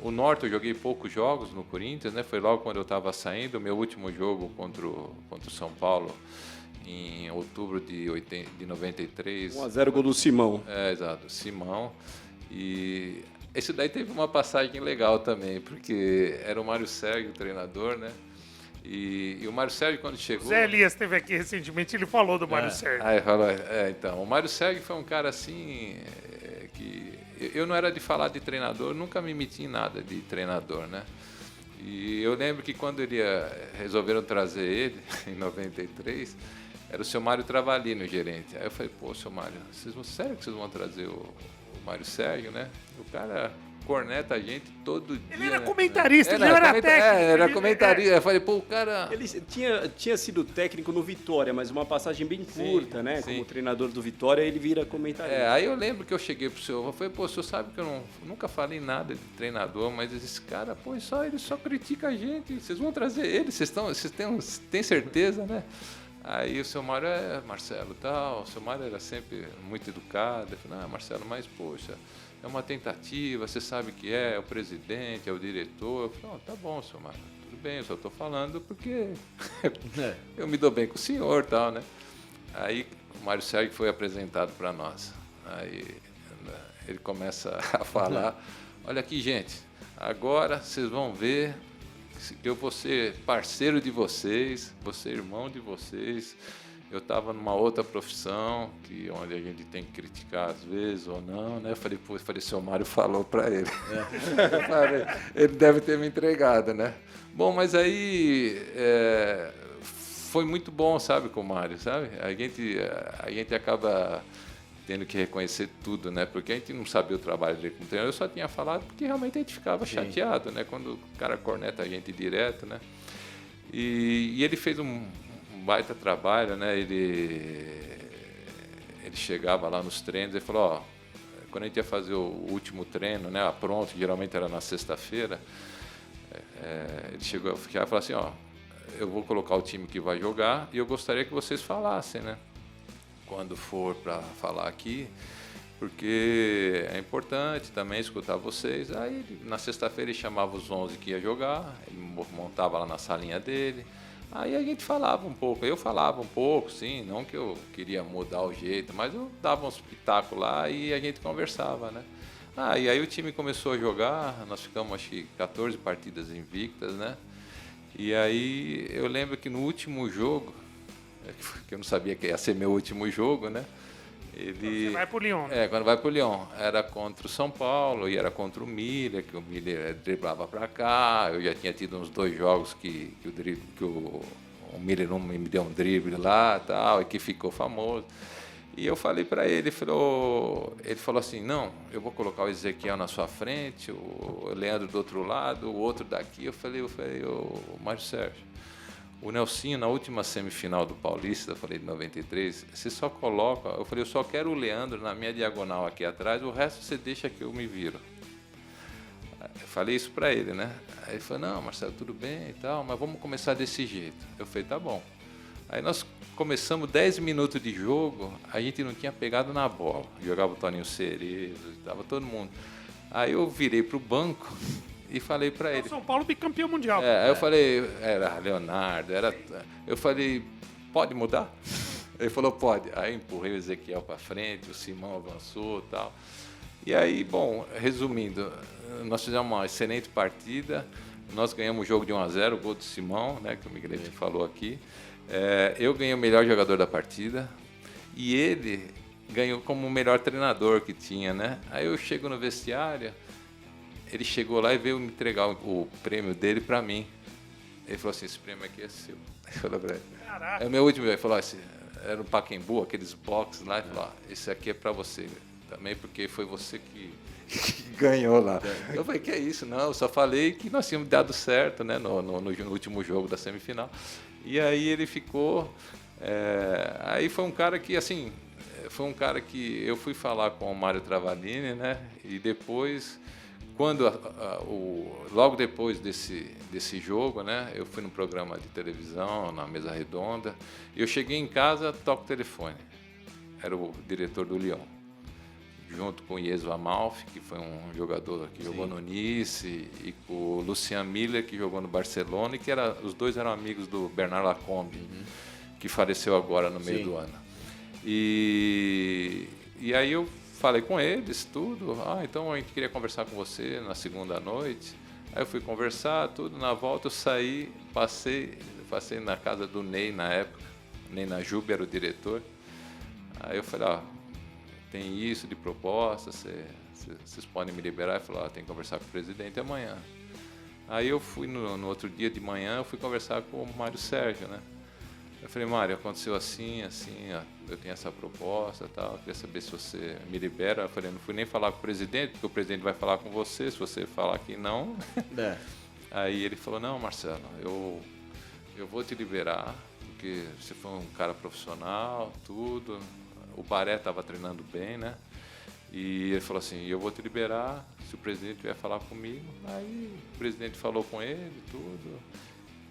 o Norte eu joguei poucos jogos no Corinthians, né? Foi logo quando eu estava saindo, o meu último jogo contra o São Paulo, em outubro de 93. 1-0 gol do Simão. Exato, Simão. E esse daí teve uma passagem legal também, porque era o Mário Sérgio, o treinador, né? E o Mário Sérgio, quando chegou... Zé Elias esteve aqui recentemente, ele falou do Mário Sérgio. Então, o Mário Sérgio foi um cara assim, que eu não era de falar de treinador, nunca me meti em nada de treinador, né? E eu lembro que quando resolveram trazer ele, em 93, era o seu Mário Travalino, o gerente. Aí eu falei, pô, seu Mário, sério que vocês vão trazer o Mário Sérgio, né? O cara corneta a gente todo dia. Ele era comentarista, ele não era técnico. Era comentarista. Eu falei, pô, o cara... Ele tinha sido técnico no Vitória, mas uma passagem bem curta, né? Sim. Como treinador do Vitória, ele vira comentarista. Aí eu lembro que eu cheguei pro senhor, eu falei, pô, o senhor sabe que eu nunca falei nada de treinador, mas esse cara, pô, ele só critica a gente, vocês vão trazer ele, vocês têm certeza, né? Aí o seu Mário Marcelo tal, o seu Mário era sempre muito educado, eu falei, Marcelo, mas poxa, é uma tentativa, você sabe que é o presidente, é o diretor. Eu falei, tá bom, seu Mário, tudo bem, eu só estou falando porque eu me dou bem com o senhor e tal, né? Aí o Mário Sérgio foi apresentado para nós. Aí ele começa a falar, olha aqui, gente, agora vocês vão ver que eu vou ser parceiro de vocês, vou ser irmão de vocês. Eu estava numa outra profissão, onde a gente tem que criticar às vezes ou não, né? Eu falei, seu Mário falou para ele. Ele deve ter me entregado, né? Bom, mas aí foi muito bom, sabe, com o Mário, sabe? A gente acaba tendo que reconhecer tudo, né? Porque a gente não sabia o trabalho dele como treinador, eu só tinha falado porque realmente a gente ficava chateado, né? Quando o cara corneta a gente direto, né? E ele fez um baita trabalho, né? Ele chegava lá nos treinos e falou, quando a gente ia fazer o último treino, né? Pronto, geralmente era na sexta-feira, ele chegou a ficar e falou assim, eu vou colocar o time que vai jogar e eu gostaria que vocês falassem, né? Quando for para falar aqui, porque é importante também escutar vocês. Aí, na sexta-feira, ele chamava os 11 que ia jogar, ele montava lá na salinha dele. Aí a gente falava um pouco, eu falava um pouco, sim, não que eu queria mudar o jeito, mas eu dava uns pitacos lá e a gente conversava, né? E aí o time começou a jogar, nós ficamos, acho que, 14 partidas invictas, né? E aí eu lembro que no último jogo, que eu não sabia que ia ser meu último jogo, né? Você vai pro Lyon. Quando vai pro Lyon. Era contra o São Paulo e era contra o Miller, que o Miller driblava para cá. Eu já tinha tido uns 2 jogos que o Miller não me deu um drible lá tal, e que ficou famoso. E eu falei para ele, ele falou assim, não, eu vou colocar o Ezequiel na sua frente, o Leandro do outro lado, o outro daqui. Eu falei, ô Mário Sérgio, o Nelsinho, na última semifinal do Paulista, eu falei de 93, você só coloca... Eu falei, eu só quero o Leandro na minha diagonal aqui atrás, o resto você deixa que eu me viro. Eu falei isso para ele, né? Aí ele falou, não, Marcelo, tudo bem e tal, mas vamos começar desse jeito. Eu falei, tá bom. Aí nós começamos 10 minutos de jogo, a gente não tinha pegado na bola. Jogava o Toninho Cerezo, estava todo mundo. Aí eu virei pro banco... E falei para ele... São Paulo bicampeão mundial. Aí eu falei, era Leonardo, eu falei, pode mudar? Ele falou, pode. Aí empurrei o Ezequiel para frente, o Simão avançou e tal. E aí, bom, resumindo, nós fizemos uma excelente partida, nós ganhamos o jogo de 1-0, o gol do Simão, né, que o Miguelete falou aqui. Eu ganhei o melhor jogador da partida e ele ganhou como o melhor treinador que tinha, né? Aí eu chego no vestiário... Ele chegou lá e veio me entregar o prêmio dele para mim. Ele falou assim, esse prêmio aqui é seu. Ele falou pra ele. Caraca. É o meu último. Ele falou assim, era no Pacaembu, aqueles boxes lá. Ele falou, esse aqui é para você também, porque foi você que ganhou lá. Eu falei, que é isso? Não, eu só falei que nós tínhamos dado certo, né, no último jogo da semifinal. E aí ele ficou... aí foi um cara que, assim... foi um cara que eu fui falar com o Mário Travalini, né? E depois, logo depois desse jogo, né? Eu fui num programa de televisão, na mesa redonda, e eu cheguei em casa, toco o telefone. Era o diretor do Lyon, junto com o Jesús Amalfi, que foi um jogador que jogou no Nice, e com o Lucien Miller, que jogou no Barcelona, e que os dois eram amigos do Bernard Lacombe, que faleceu agora no meio do ano. E aí eu falei com eles, tudo. Então a gente queria conversar com você na segunda noite. Aí eu fui conversar, tudo. Na volta eu saí, passei na casa do Ney na época. Ney Najub era o diretor. Aí eu falei, tem isso de proposta, vocês podem me liberar? Ele falou, tem que conversar com o presidente amanhã. Aí eu fui no outro dia de manhã, eu fui conversar com o Mário Sérgio, né? Eu falei, Mário, aconteceu assim, eu tenho essa proposta, tal, queria saber se você me libera. Eu falei, não fui nem falar com o presidente, porque o presidente vai falar com você, se você falar que não. Aí ele falou, não, Marcelo, eu vou te liberar, porque você foi um cara profissional, tudo. O Baré estava treinando bem, né? E ele falou assim, eu vou te liberar se o presidente vier falar comigo. Aí o presidente falou com ele, tudo.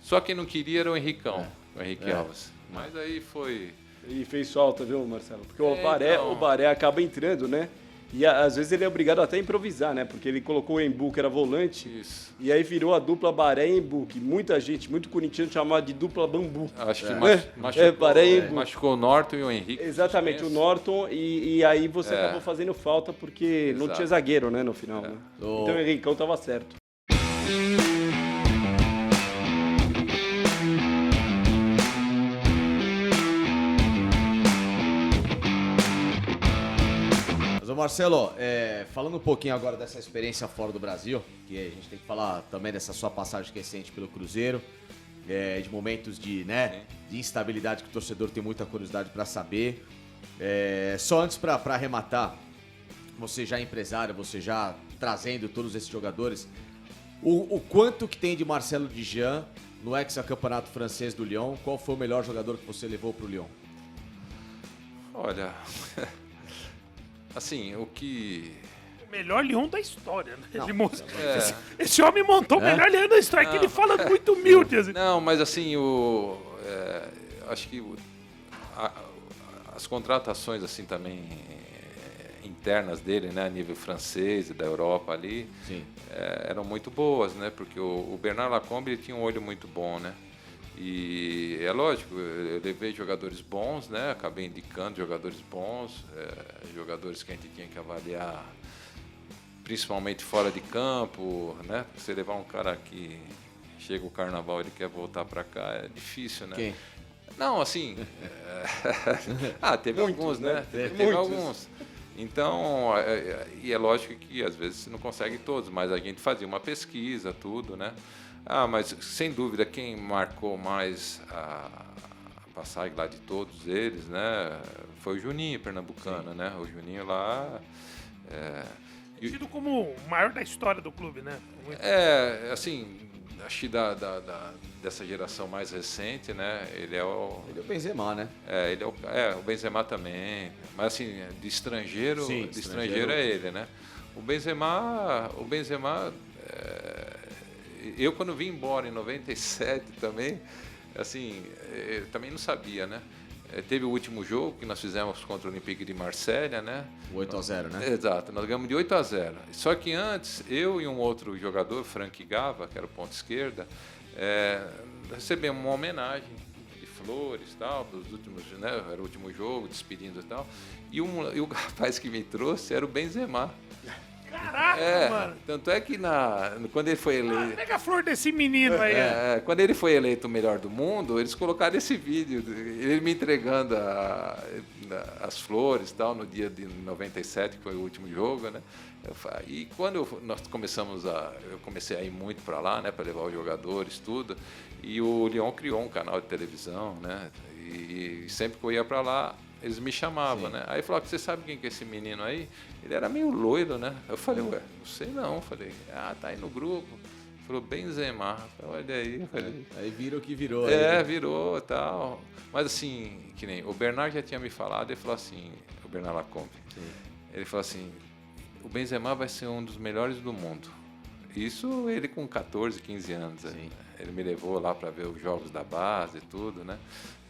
Só quem não queria era o Henricão, o Henrique Alves. Mas aí foi... E fez falta, viu, Marcelo? Porque o Baré acaba entrando, né? E às vezes ele é obrigado até a improvisar, né? Porque ele colocou o Embu, que era volante, e aí virou a dupla Baré e Embu, que muita gente, muito corintiano, chamava de dupla bambu. Acho que machucou o Norton e o Henrique. Exatamente, o Norton, e aí você acabou fazendo falta porque não tinha zagueiro, né, no final. Né? Então o Henricão estava certo. Marcelo, falando um pouquinho agora dessa experiência fora do Brasil, que a gente tem que falar também dessa sua passagem recente pelo Cruzeiro, de momentos de instabilidade que o torcedor tem muita curiosidade para saber. Só antes para arrematar, você já empresário, você já trazendo todos esses jogadores, o quanto que tem de Marcelo Djian no hexacampeonato francês do Lyon? Qual foi o melhor jogador que você levou para o Lyon? Olha... Assim, o melhor Lyon da história, né? Esse homem montou o melhor Lyon da história, que ele fala muito humilde. Assim. Não, mas assim, acho que as contratações assim também internas dele, né, a nível francês e da Europa ali, eram muito boas, né? Porque o Bernard Lacombe ele tinha um olho muito bom, né? E é lógico, eu levei jogadores bons, né? Acabei indicando jogadores bons, jogadores que a gente tinha que avaliar, principalmente fora de campo, né? Você levar um cara que chega o carnaval e ele quer voltar para cá, é difícil, né? Quem? Não, assim... teve alguns, né? Teve alguns. Então, e é lógico que às vezes você não consegue todos, mas a gente fazia uma pesquisa, tudo, né? Mas sem dúvida quem marcou mais a passagem lá de todos eles, né, foi o Juninho Pernambucano, né? O Juninho lá... Tido como o maior da história do clube, né? Assim, acho que dessa geração mais recente, né? Ele é o Benzema, né? Ele o Benzema também. Mas assim, de estrangeiro é ele, né? O Benzema eu quando vim embora em 97 também, assim, também não sabia, né? Teve o último jogo que nós fizemos contra o Olympique de Marselha, né? 8-0, né? Exato, nós ganhamos de 8-0. Só que antes, eu e um outro jogador, Frank Gava, que era o ponto esquerda, recebemos uma homenagem de flores e tal, dos últimos, né? Era o último jogo, despedindo e tal. E o rapaz que me trouxe era o Benzema. Caraca, mano! Tanto é que quando ele foi eleito... Pega a flor desse menino aí. Quando ele foi eleito o melhor do mundo, eles colocaram esse vídeo, ele me entregando as flores e tal, no dia de 97, que foi o último jogo, né? E quando eu comecei a ir muito para lá, né, para levar os jogadores, tudo, e o Lyon criou um canal de televisão, né? E sempre que eu ia para lá, eles me chamavam, né? Aí falaram, você sabe quem que é esse menino aí? Ele era meio loiro, né? Eu falei, não sei não. Falei, tá aí no grupo. Falou, Benzema. Olha aí. Aí virou o que virou. Virou e tal. Mas assim, que nem o Bernard já tinha me falado, ele falou assim, o Bernard Lacombe, ele falou assim, o Benzema vai ser um dos melhores do mundo. Isso ele com 14, 15 anos. Sim. Ele me levou lá para ver os jogos da base e tudo, né?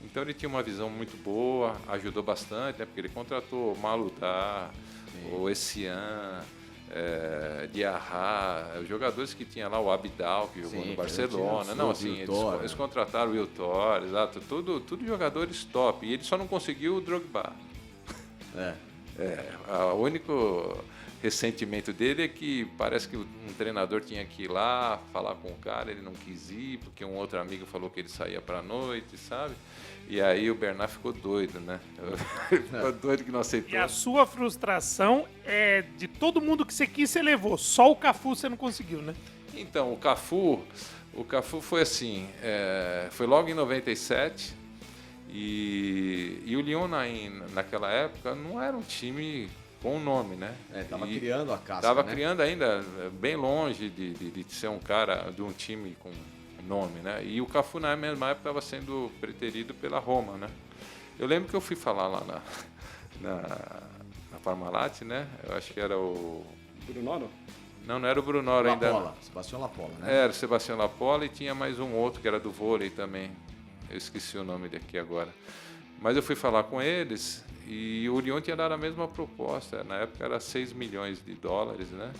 Então ele tinha uma visão muito boa, ajudou bastante, né? Porque ele contratou o Maludá, o Essian, Diarra, os jogadores que tinha lá, o Abidal, que jogou no Barcelona. Não, assim, eles contrataram o Wiltor, exato, tudo jogadores top. E ele só não conseguiu o Drogba. O único ressentimento dele é que parece que um treinador tinha que ir lá falar com o cara, ele não quis ir, porque um outro amigo falou que ele saía pra noite, sabe? E aí o Bernard ficou doido, né? Ficou doido que não aceitou. E a sua frustração é de todo mundo que você quis, você levou. Só o Cafu você não conseguiu, né? Então, o Cafu foi assim, foi logo em 97, e o Lyon naquela época não era um time com nome, né? Tava criando a casca, Tava né? criando ainda, bem longe de ser um cara de um time com nome, né? E o Cafu na mesma época estava sendo preterido pela Roma, né? Eu lembro que eu fui falar lá na Parmalat, né? Eu acho que era o... Brunoro? Não era o Brunoro ainda. Sebastião Lapola, né? Era o Sebastião Lapola e tinha mais um outro que era do vôlei também. Eu esqueci o nome daqui agora. Mas eu fui falar com eles e o Lyon tinha dado a mesma proposta. Na época era 6 milhões de dólares, né?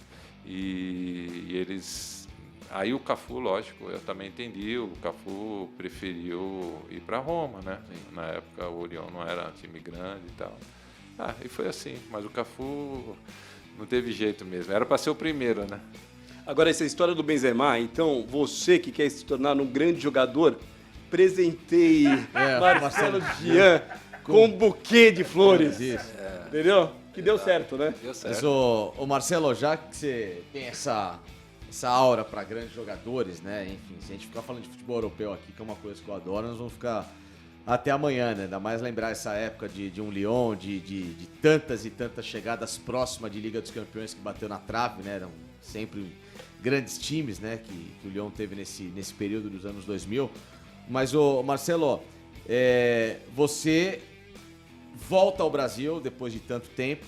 E eles... Aí o Cafu, lógico, eu também entendi, o Cafu preferiu ir para Roma, né? Sim. Na época o Lyon não era um time grande e tal. E foi assim, mas o Cafu não teve jeito mesmo, era para ser o primeiro, né? Agora, essa história do Benzema, então, você que quer se tornar um grande jogador, presenteie Marcelo Jean com um buquê de flores. Entendeu? Que deu certo, né? Deu certo. Mas, ô Marcelo, já que você tem essa aura para grandes jogadores, né? Enfim, se a gente ficar falando de futebol europeu aqui, que é uma coisa que eu adoro, nós vamos ficar até amanhã, né? Ainda mais lembrar essa época de um Lyon, de tantas e tantas chegadas próximas de Liga dos Campeões que bateu na trave, né? Eram sempre grandes times, né? Que o Lyon teve nesse período dos anos 2000. Mas, ô Marcelo, você volta ao Brasil depois de tanto tempo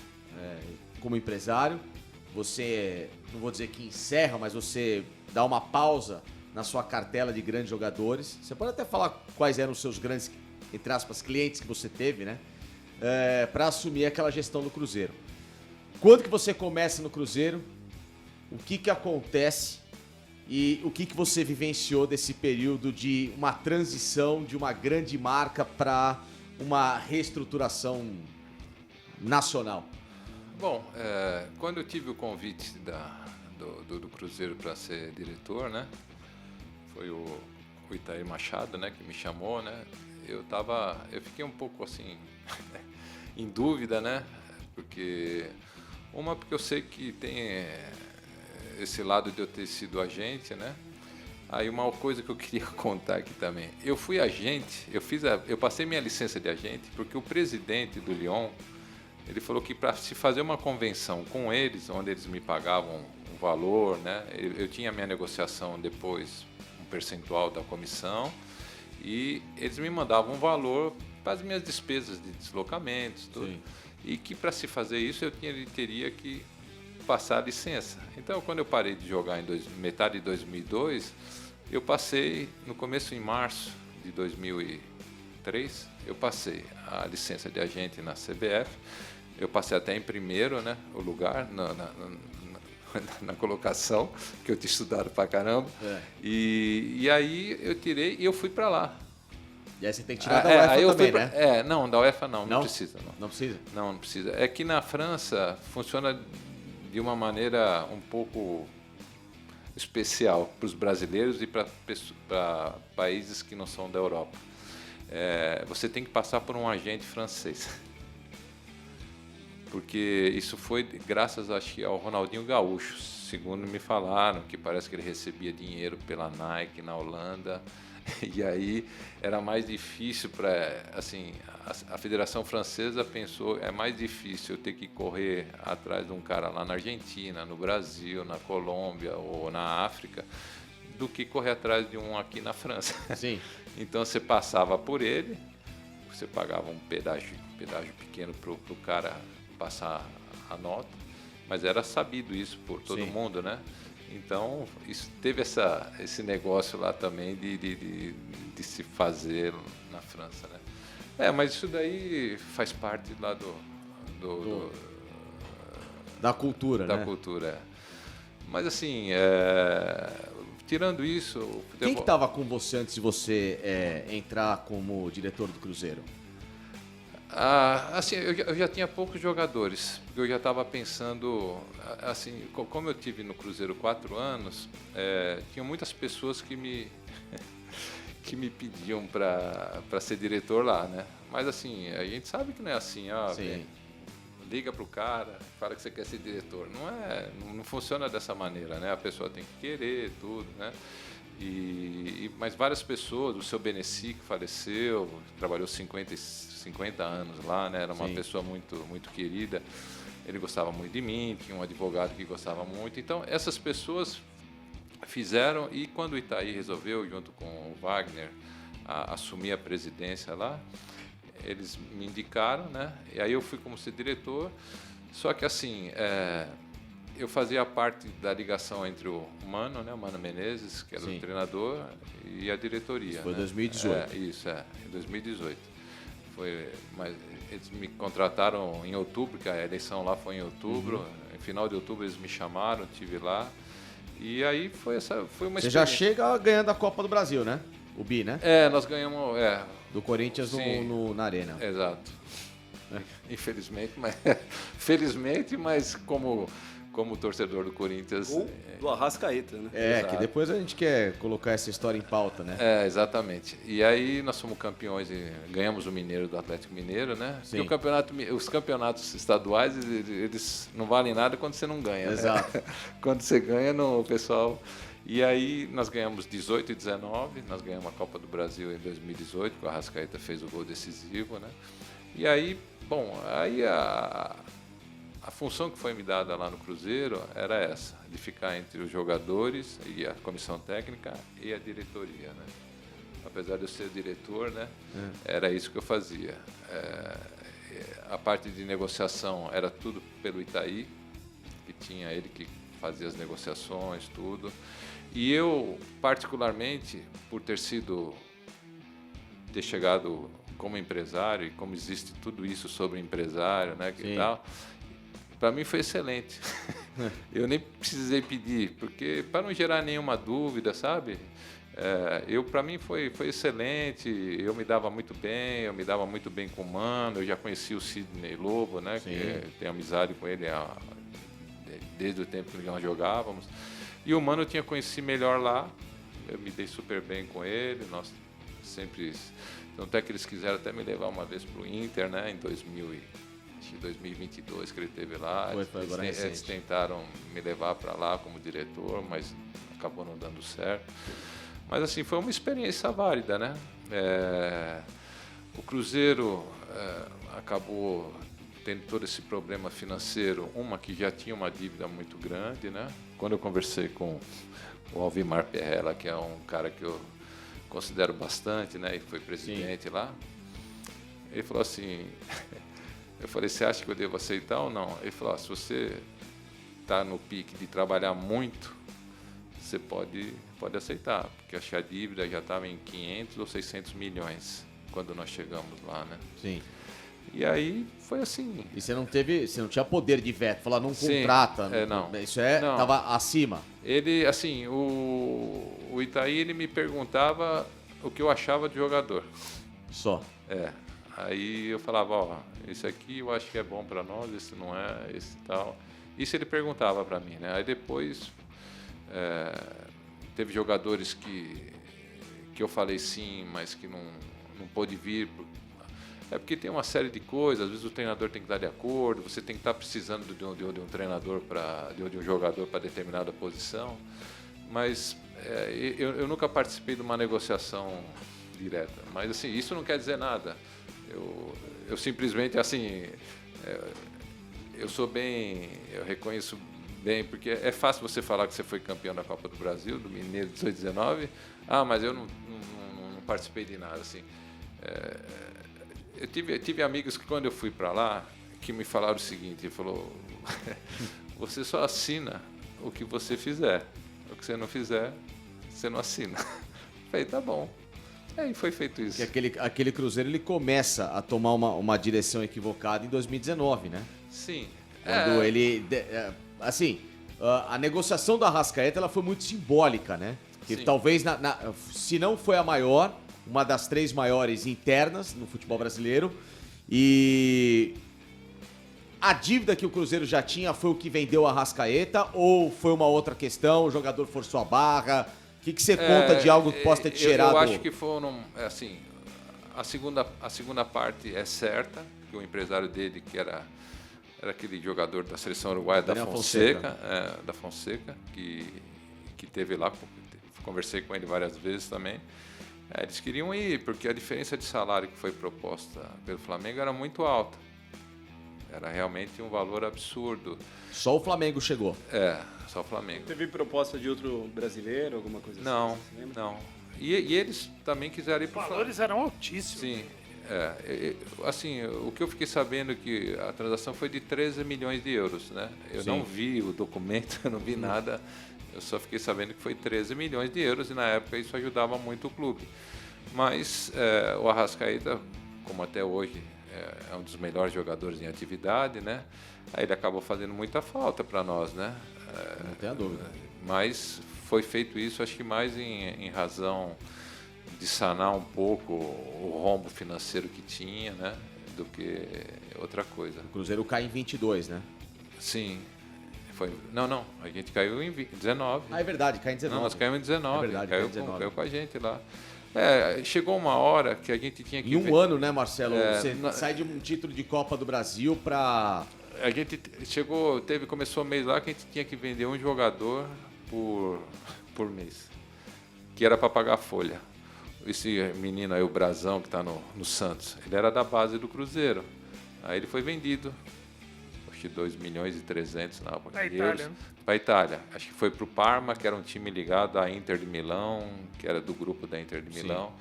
como empresário. Você, não vou dizer que encerra, mas você dá uma pausa na sua cartela de grandes jogadores. Você pode até falar quais eram os seus grandes, entre aspas, clientes que você teve, né? Para assumir aquela gestão do Cruzeiro. Quando que você começa no Cruzeiro? O que acontece? E o que você vivenciou desse período de uma transição de uma grande marca para uma reestruturação nacional? Bom, quando eu tive o convite do Cruzeiro para ser diretor, né? Foi o Itair Machado, né, que me chamou, né? Eu fiquei um pouco assim em dúvida, né? Porque eu sei que tem esse lado de eu ter sido agente, né? Aí uma coisa que eu queria contar aqui também. Eu fui agente, eu passei minha licença de agente porque o presidente do Lyon, ele falou que para se fazer uma convenção com eles, onde eles me pagavam um valor, né? Eu tinha minha negociação depois, um percentual da comissão, e eles me mandavam um valor para as minhas despesas de deslocamentos, tudo. Sim. E que para se fazer isso eu teria que passar a licença. Então, quando eu parei de jogar metade de 2002, eu passei, no começo, em março de 2003, eu passei a licença de agente na CBF. Eu passei até em primeiro, né, o lugar na colocação, que eu tinha estudado pra caramba. E aí eu tirei e eu fui para lá. E aí você tem que tirar da UEFA também, né? Não, da UEFA não precisa. Não precisa? Não precisa. É que na França funciona de uma maneira um pouco especial para os brasileiros e para países que não são da Europa. Você tem que passar por um agente francês. Porque isso foi graças, acho que, ao Ronaldinho Gaúcho, segundo me falaram, que parece que ele recebia dinheiro pela Nike na Holanda, e aí era mais difícil para, assim, a Federação Francesa pensou, é mais difícil eu ter que correr atrás de um cara lá na Argentina, no Brasil, na Colômbia ou na África, do que correr atrás de um aqui na França. Sim. Então você passava por ele, você pagava um pedágio pequeno para o cara passar a nota, mas era sabido isso por todo mundo, né? Então isso teve esse negócio lá também de se fazer na França, né? Mas isso daí faz parte lá da cultura, da né? cultura. Mas assim, tirando isso... o futebol... Quem que estava com você antes de você entrar como diretor do Cruzeiro? Assim, eu já tinha poucos jogadores. Eu já estava pensando, assim, como eu tive no Cruzeiro 4 anos, tinha muitas pessoas que me pediam para ser diretor lá, né? Mas assim, a gente sabe que não é assim, liga pro cara, fala que você quer ser diretor. Não funciona dessa maneira, né? A pessoa tem que querer tudo, né? Mas várias pessoas, o seu Beneci, que faleceu, trabalhou 50 anos lá, né? Era uma pessoa muito, muito querida. Ele gostava muito de mim, tinha um advogado que gostava muito. Então, essas pessoas fizeram, e quando o Itaí resolveu, junto com o Wagner, assumir a presidência lá, eles me indicaram, né? E aí eu fui como ser diretor. Só que assim, eu fazia parte da ligação entre o Mano, né? O Mano Menezes, que era o treinador, e a diretoria. Isso foi em né? 2018. Em 2018. Mas eles me contrataram em outubro, que a eleição lá foi em outubro. No final de outubro eles me chamaram, estive lá. E aí foi uma experiência. Você já chega ganhando a Copa do Brasil, né? O Bi, né? Nós ganhamos... do Corinthians na Arena. Exato. Infelizmente, mas felizmente, mas como torcedor do Corinthians... Ou do Arrascaeta, né? Exato. Que depois a gente quer colocar essa história em pauta, né? Exatamente. E aí nós fomos campeões e ganhamos o Mineiro do Atlético Mineiro, né? Sim. E os campeonatos estaduais, eles não valem nada quando você não ganha. Exato. Né? Quando você ganha, o pessoal... E aí nós ganhamos 18 e 19, nós ganhamos a Copa do Brasil em 2018, que o Arrascaeta fez o gol decisivo, né? E aí, a função que foi me dada lá no Cruzeiro era essa, de ficar entre os jogadores e a comissão técnica e a diretoria, né? Apesar de eu ser diretor, né? Era isso que eu fazia. A parte de negociação era tudo pelo Itaí, que tinha ele que fazia as negociações, tudo. E eu, particularmente, por ter chegado como empresário, e como existe tudo isso sobre empresário, né, que tal, para mim foi excelente. Eu nem precisei pedir, porque para não gerar nenhuma dúvida, sabe? Para mim foi excelente, eu me dava muito bem com o Mano, eu já conheci o Sidney Lobo, né, que tenho amizade com ele desde o tempo que nós jogávamos. E o Mano eu tinha conhecido melhor lá, eu me dei super bem com ele, nós sempre... Tanto é que eles quiseram até me levar uma vez para o Inter, né, em 2022, que ele esteve lá. Eles tentaram me levar para lá como diretor, mas acabou não dando certo. Mas assim, foi uma experiência válida, né? O Cruzeiro acabou tendo todo esse problema financeiro, que já tinha uma dívida muito grande, né? Quando eu conversei com o Alvimar Perrella, que é um cara que eu considero bastante, né? E foi presidente lá, ele falou assim, eu falei, você acha que eu devo aceitar ou não? Ele falou, se você está no pique de trabalhar muito, você pode aceitar, porque acho que a dívida já estava em 500 ou 600 milhões quando nós chegamos lá, né? Sim. E aí foi assim. E você não tinha poder de veto, falar não contrata. Não. Isso estava acima. Ele, assim, o Itaí, ele me perguntava o que eu achava de jogador. Só. Aí eu falava, esse aqui eu acho que é bom para nós, esse não é, esse tal. Isso ele perguntava para mim, né? Aí depois teve jogadores que eu falei sim, mas que não pôde vir. Porque tem uma série de coisas, às vezes o treinador tem que estar de acordo, você tem que estar precisando de um treinador, de um jogador para determinada posição. Mas eu nunca participei de uma negociação direta. Mas assim, isso não quer dizer nada. Eu simplesmente, assim, eu reconheço bem, porque é fácil você falar que você foi campeão da Copa do Brasil, do Mineiro 18-19. Ah, mas eu não participei de nada, assim. Eu tive amigos que quando eu fui para lá, que me falaram o seguinte, ele falou, você só assina o que você fizer, o que você não fizer, você não assina. Eu falei, tá bom. Aí foi feito isso. E aquele Cruzeiro ele começa a tomar uma direção equivocada em 2019, né? Sim. Quando ele... Assim, a negociação da Arrascaeta ela foi muito simbólica, né? Que talvez, se não foi a maior, uma das 3 maiores internas no futebol brasileiro. E a dívida que o Cruzeiro já tinha foi o que vendeu a Arrascaeta ou foi uma outra questão? O jogador forçou a barra? O que você conta de algo que possa ter te gerado? Eu acho que foram, assim, a segunda parte é certa, que o empresário dele, que era aquele jogador da seleção uruguaia, da Fonseca, que teve lá, conversei com ele várias vezes também. Eles queriam ir, porque a diferença de salário que foi proposta pelo Flamengo era muito alta. Era realmente um valor absurdo. Só o Flamengo chegou. Só o Flamengo. Teve proposta de outro brasileiro, alguma coisa não, assim? Você lembra? Não. E eles também quiseram ir para o Flamengo. Os valores eram altíssimos. Sim. Assim, o que eu fiquei sabendo que a transação foi de 13 milhões de euros, né? Eu não vi o documento, eu não vi nada. Eu só fiquei sabendo que foi 13 milhões de euros e na época isso ajudava muito o clube. Mas o Arrascaeta, como até hoje é um dos melhores jogadores em atividade, né? Aí ele acabou fazendo muita falta para nós, né? Não tenho dúvida. Mas foi feito isso, acho que mais em razão de sanar um pouco o rombo financeiro que tinha, né? Do que outra coisa. O Cruzeiro cai em 22, né? Sim. Não, a gente caiu em 19. Ah, é verdade, cai em 19. Não, nós caímos em 19. É verdade, caiu com a gente lá. Chegou uma hora que a gente tinha que... Em um ano, né, Marcelo? Você sai de um título de Copa do Brasil para... A gente começou o mês lá que a gente tinha que vender um jogador por mês, que era para pagar a folha. Esse menino aí, o Brazão, que está no Santos, ele era da base do Cruzeiro. Aí ele foi vendido, acho que 2 milhões e 300 para Itália. Para Itália. Acho que foi para o Parma, que era um time ligado à Inter de Milão, que era do grupo da Inter de Milão.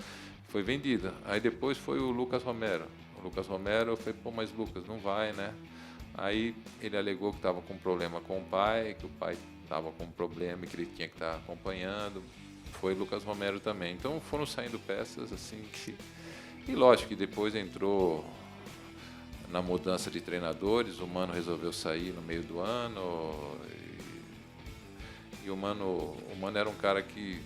Foi vendido. Aí depois foi o Lucas Romero. O Lucas Romero, eu falei, pô, mas Lucas, não vai, né? Aí ele alegou que estava com problema com o pai, que o pai estava com problema e que ele tinha que estar acompanhando. Foi Lucas Romero também. Então foram saindo peças assim que... E lógico que depois entrou na mudança de treinadores, o Mano resolveu sair no meio do ano e o Mano era um cara que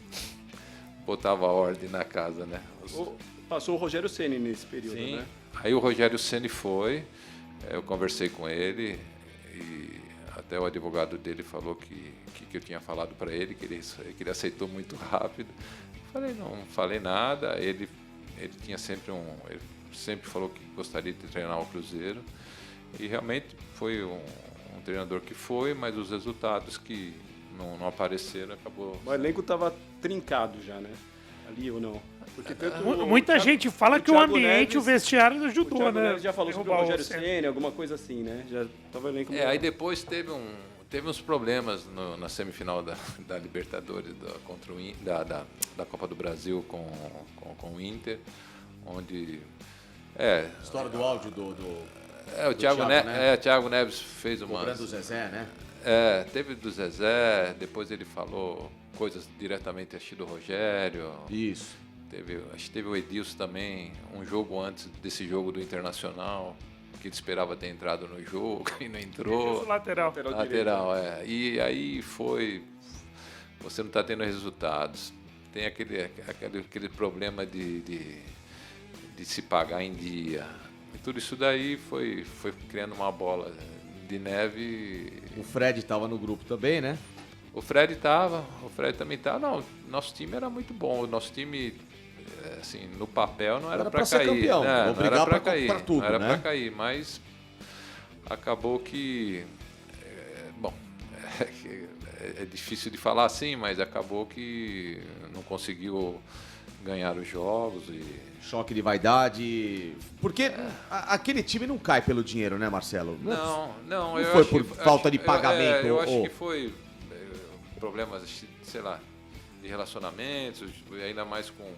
botava ordem na casa, né? Passou o Rogério Ceni nesse período, Sim. né? Aí o Rogério Ceni foi, eu conversei com ele e até o advogado dele falou que eu tinha falado para ele, que ele aceitou muito rápido. Falei, não falei nada, ele tinha ele sempre falou que gostaria de treinar o Cruzeiro e realmente foi um treinador que foi, mas os resultados que não apareceram acabou... O elenco estava trincado já, né? Ali ou não? Porque muita gente fala que o ambiente, Neves, o vestiário ajudou, o Thiago né? Neves já falou sobre o Rogério Ceni, alguma coisa assim, né? Já estava o elenco... aí depois teve uns problemas na semifinal da Libertadores contra da Copa do Brasil com o Inter, onde... História do áudio do o Thiago Neves fez uma... Cobrando do Zezé, né? Teve do Zezé, depois ele falou coisas diretamente do Rogério. Isso. Acho que teve o Edilson também, um jogo antes desse jogo do Internacional, que ele esperava ter entrado no jogo e não entrou. Lateral. E aí você não está tendo resultados. Tem aquele problema de se pagar em dia. E tudo isso daí foi criando uma bola de neve. O Fred estava no grupo também, né? O Fred também estava. Não, nosso time era muito bom. O nosso time, assim, no papel não era para cair. Campeão, não era para cair. Pra tudo, não era né? para cair, mas acabou que... Bom, é difícil de falar assim, mas acabou que não conseguiu ganhar os jogos e... Choque de vaidade. Porque aquele time não cai pelo dinheiro, né, Marcelo? Não. Não foi por falta de pagamento? Eu acho que foi problemas, sei lá, de relacionamentos, ainda mais com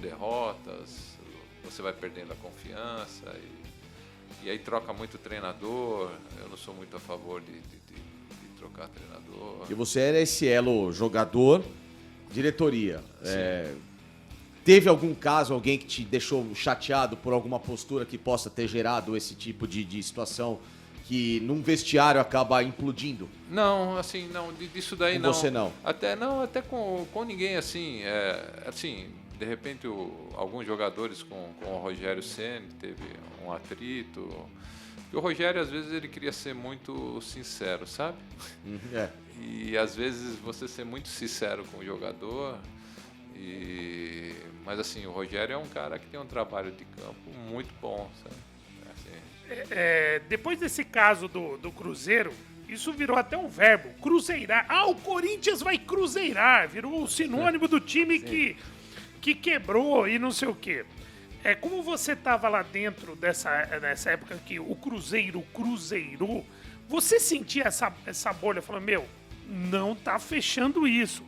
derrotas. Você vai perdendo a confiança e aí troca muito treinador. Eu não sou muito a favor de trocar treinador. E você era esse elo jogador, diretoria. Teve algum caso, alguém que te deixou chateado por alguma postura que possa ter gerado esse tipo de situação que num vestiário acaba implodindo? Não, assim, não, disso daí com não. Você não? Até com ninguém, assim, assim, de repente alguns jogadores com o Rogério Ceni teve um atrito. E o Rogério, às vezes, ele queria ser muito sincero, sabe? E às vezes você ser muito sincero com o jogador. Mas assim, o Rogério é um cara que tem um trabalho de campo muito bom, sabe? Assim. Depois desse caso do Cruzeiro, isso virou até um verbo, cruzeirar. O Corinthians vai cruzeirar, virou o sinônimo do time que quebrou e não sei o quê. Como você estava lá dentro nessa época que o Cruzeiro cruzeirou, você sentia essa bolha falando, não tá fechando isso,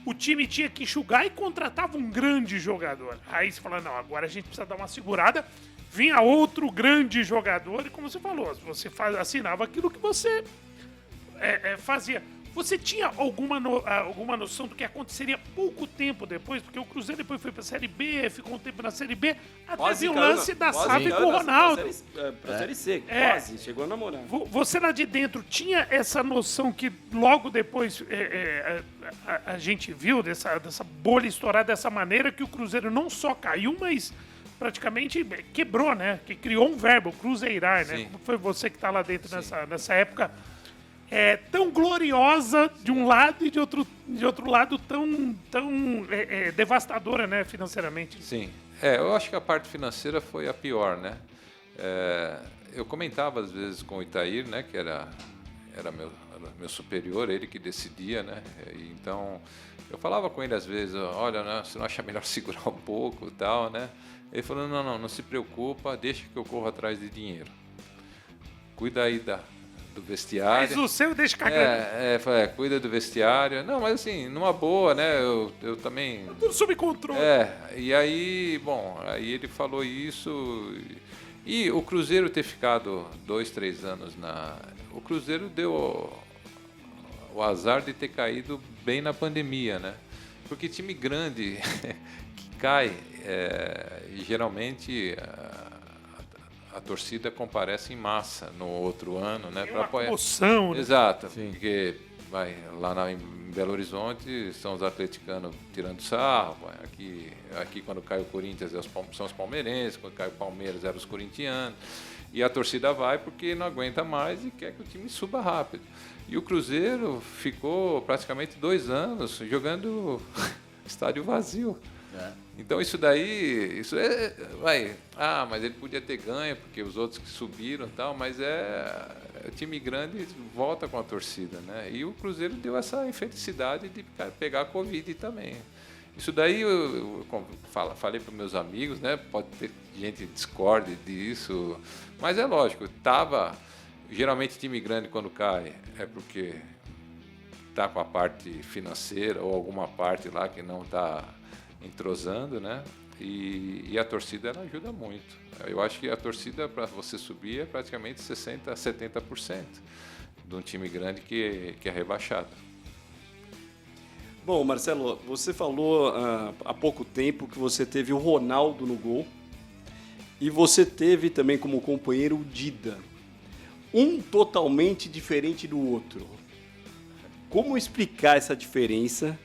o time tinha que enxugar e contratava um grande jogador. Aí você fala, não, agora a gente precisa dar uma segurada. Vinha outro grande jogador e, como você falou, você assinava aquilo que você fazia. Você tinha alguma noção do que aconteceria pouco tempo depois? Porque o Cruzeiro depois foi pra Série B, ficou um tempo na Série B, até veio o lance da SAF com o Ronaldo. Pra Série C, quase, chegou a namorar. Você lá de dentro tinha essa noção que logo depois a gente viu dessa bolha estourar dessa maneira, que o Cruzeiro não só caiu, mas praticamente quebrou, né? Que criou um verbo, cruzeirar, né? Como foi você que tá lá dentro nessa época tão gloriosa de um lado e de outro lado tão devastadora, né, financeiramente? Sim. Eu acho que a parte financeira foi a pior, né? Eu comentava às vezes com o Itair, né, que era meu superior, ele que decidia, né? E então eu falava com ele às vezes, olha, né, você não acha melhor segurar um pouco e tal, né? Ele falou, não se preocupa, deixa que eu corro atrás de dinheiro. Cuida aí do vestiário. Mas o seu deixa cagar. Cuida do vestiário. Não, mas assim, numa boa, né? Eu também... Tudo sob controle. E aí, aí ele falou isso. E o Cruzeiro ter ficado 2-3 anos O Cruzeiro deu o azar de ter caído bem na pandemia, né? Porque time grande que cai, geralmente... A torcida comparece em massa no outro ano, né? Para apoiar. Emoção, né? Exato, porque lá em Belo Horizonte são os atleticanos tirando sarro, aqui quando cai o Corinthians são os palmeirenses, quando cai o Palmeiras eram os corintianos, e a torcida vai porque não aguenta mais e quer que o time suba rápido. E o Cruzeiro ficou praticamente 2 anos jogando estádio vazio. Então isso daí, mas ele podia ter ganho, porque os outros que subiram e tal, mas o time grande volta com a torcida, né? E o Cruzeiro deu essa infelicidade de pegar a Covid também. Isso daí eu falei para meus amigos, né? Pode ter gente que discorde disso, mas é lógico, geralmente time grande quando cai é porque está com a parte financeira ou alguma parte lá que não está entrosando, né? E a torcida ela ajuda muito. Eu acho que a torcida para você subir é praticamente 60% a 70% de um time grande que é rebaixado. Bom, Marcelo, você falou há pouco tempo que você teve o Ronaldo no gol e você teve também como companheiro o Dida. Um totalmente diferente do outro. Como explicar essa diferença?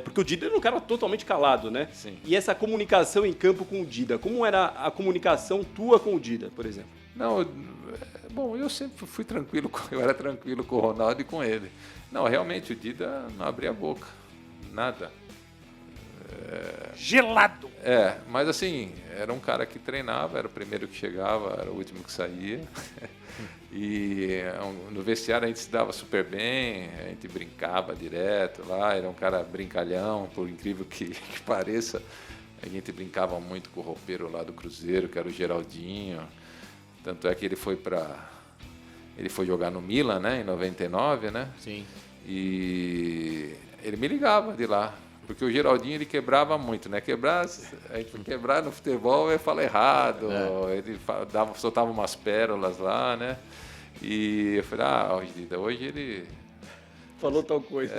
Porque o Dida era um cara totalmente calado, né? Sim. E essa comunicação em campo com o Dida, como era a comunicação tua com o Dida, por exemplo? Não, eu sempre fui tranquilo, eu era tranquilo com o Ronaldo e com ele. Não, realmente o Dida não abria a boca, nada. Gelado. Mas assim, era um cara que treinava, era o primeiro que chegava, era o último que saía. E no vestiário a gente se dava super bem, a gente brincava direto lá, era um cara brincalhão, por incrível que pareça. A gente brincava muito com o roupeiro lá do Cruzeiro, que era o Geraldinho. Tanto é que ele foi jogar no Milan, né, em 99, né? Sim. E ele me ligava de lá, porque o Geraldinho ele quebrava muito, né? Quebrar no futebol é falar errado, ele soltava umas pérolas lá, né? E eu falei, hoje ele... Falou tal coisa.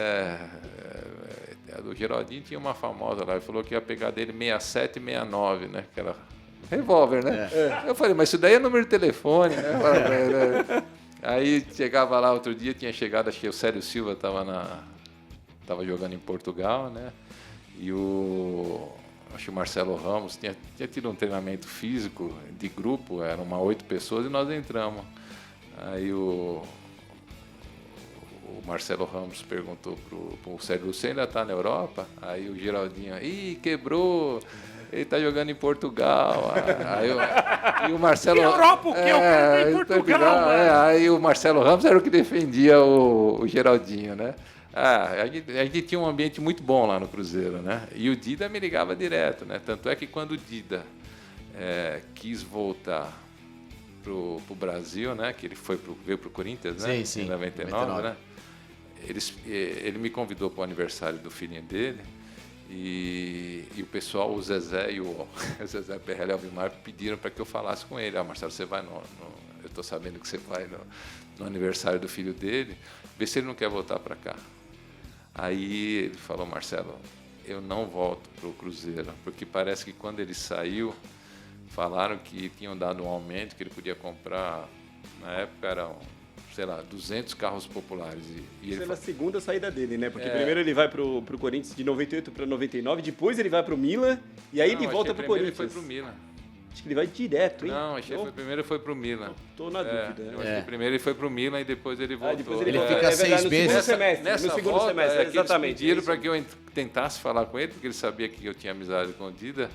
O Geraldinho tinha uma famosa lá, ele falou que ia pegar dele 67 e 69, né? Aquela revólver, né? Eu falei, mas isso daí é número de telefone, né? Aí chegava lá outro dia, tinha chegado, acho que o Célio Silva estava jogando em Portugal, né? E acho que o Marcelo Ramos tinha tido um treinamento físico de grupo, eram 8 pessoas e nós entramos. Aí o Marcelo Ramos perguntou pro Sérgio Luciano, ainda está na Europa? Aí o Geraldinho, quebrou, ele está jogando em Portugal. E o Marcelo... Que Europa, o quê? Eu quero em Portugal, aí o Marcelo Ramos era o que defendia o Geraldinho, né? A gente tinha um ambiente muito bom lá no Cruzeiro, né? E o Dida me ligava direto, né? Tanto é que quando o Dida quis voltar pro Brasil, né? Que ele veio pro Corinthians, né? Sim, em 99, né? Ele me convidou para o aniversário do filhinho dele e o pessoal, o Zezé e o Zezé Perrella e o Alvimar pediram para que eu falasse com ele. Marcelo, você vai eu estou sabendo que você vai no aniversário do filho dele, vê se ele não quer voltar para cá. Aí ele falou, Marcelo, eu não volto para o Cruzeiro, porque parece que quando ele saiu, falaram que tinham dado um aumento, que ele podia comprar, na época eram, sei lá, 200 carros populares. Isso é na segunda saída dele, né? Porque primeiro ele vai pro Corinthians de 98 para 99, depois ele vai pro Milan e aí ele volta pro Corinthians. Ele foi pro Milan. Acho que ele vai direto, hein? Não, achei que primeiro ele foi pro Milan. Tô na dúvida. Eu acho que primeiro ele foi pro Milan e depois ele voltou. Depois ele fica 6 meses. No segundo semestre, exatamente. Eles pediram para que eu tentasse falar com ele, porque ele sabia que eu tinha amizade com o Dida.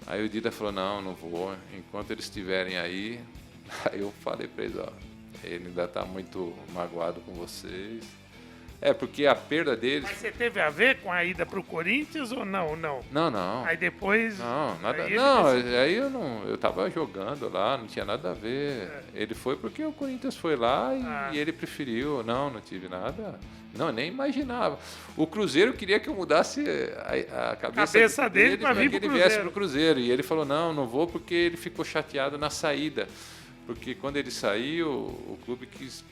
Aí o Dida falou, não vou. Enquanto eles estiverem aí eu falei para eles, ele ainda está muito magoado com vocês. Porque a perda deles... Mas você teve a ver com a ida pro Corinthians ou não? Não. Aí depois... Não, nada. Aí eu estava jogando lá, não tinha nada a ver. Ele foi porque o Corinthians foi lá e ele preferiu. Não tive nada. Não, nem imaginava. O Cruzeiro queria que eu mudasse a cabeça dele para que ele viesse pro Cruzeiro. E ele falou, não vou, porque ele ficou chateado na saída. Porque quando ele saiu, o clube quis...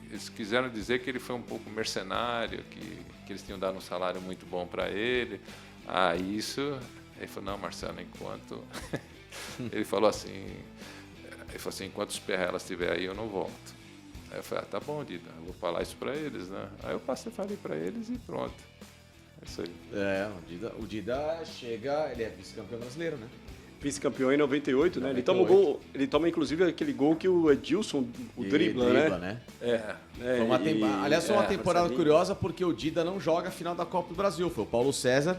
Eles quiseram dizer que ele foi um pouco mercenário, que eles tinham dado um salário muito bom para ele. Ele falou, não, Marcelo, enquanto... ele falou assim, enquanto os Perrellas estiverem aí, eu não volto. Aí eu falei, tá bom, Dida, eu vou falar isso para eles, né? Aí eu falei para eles e pronto. É isso aí. O Dida chega, ele é vice-campeão brasileiro, né? Vice-campeão em 98, né? Ele toma o gol, ele toma inclusive aquele gol que o Edilson dribla, né? Aliás, foi uma temporada curiosa porque o Dida não joga a final da Copa do Brasil, foi o Paulo César.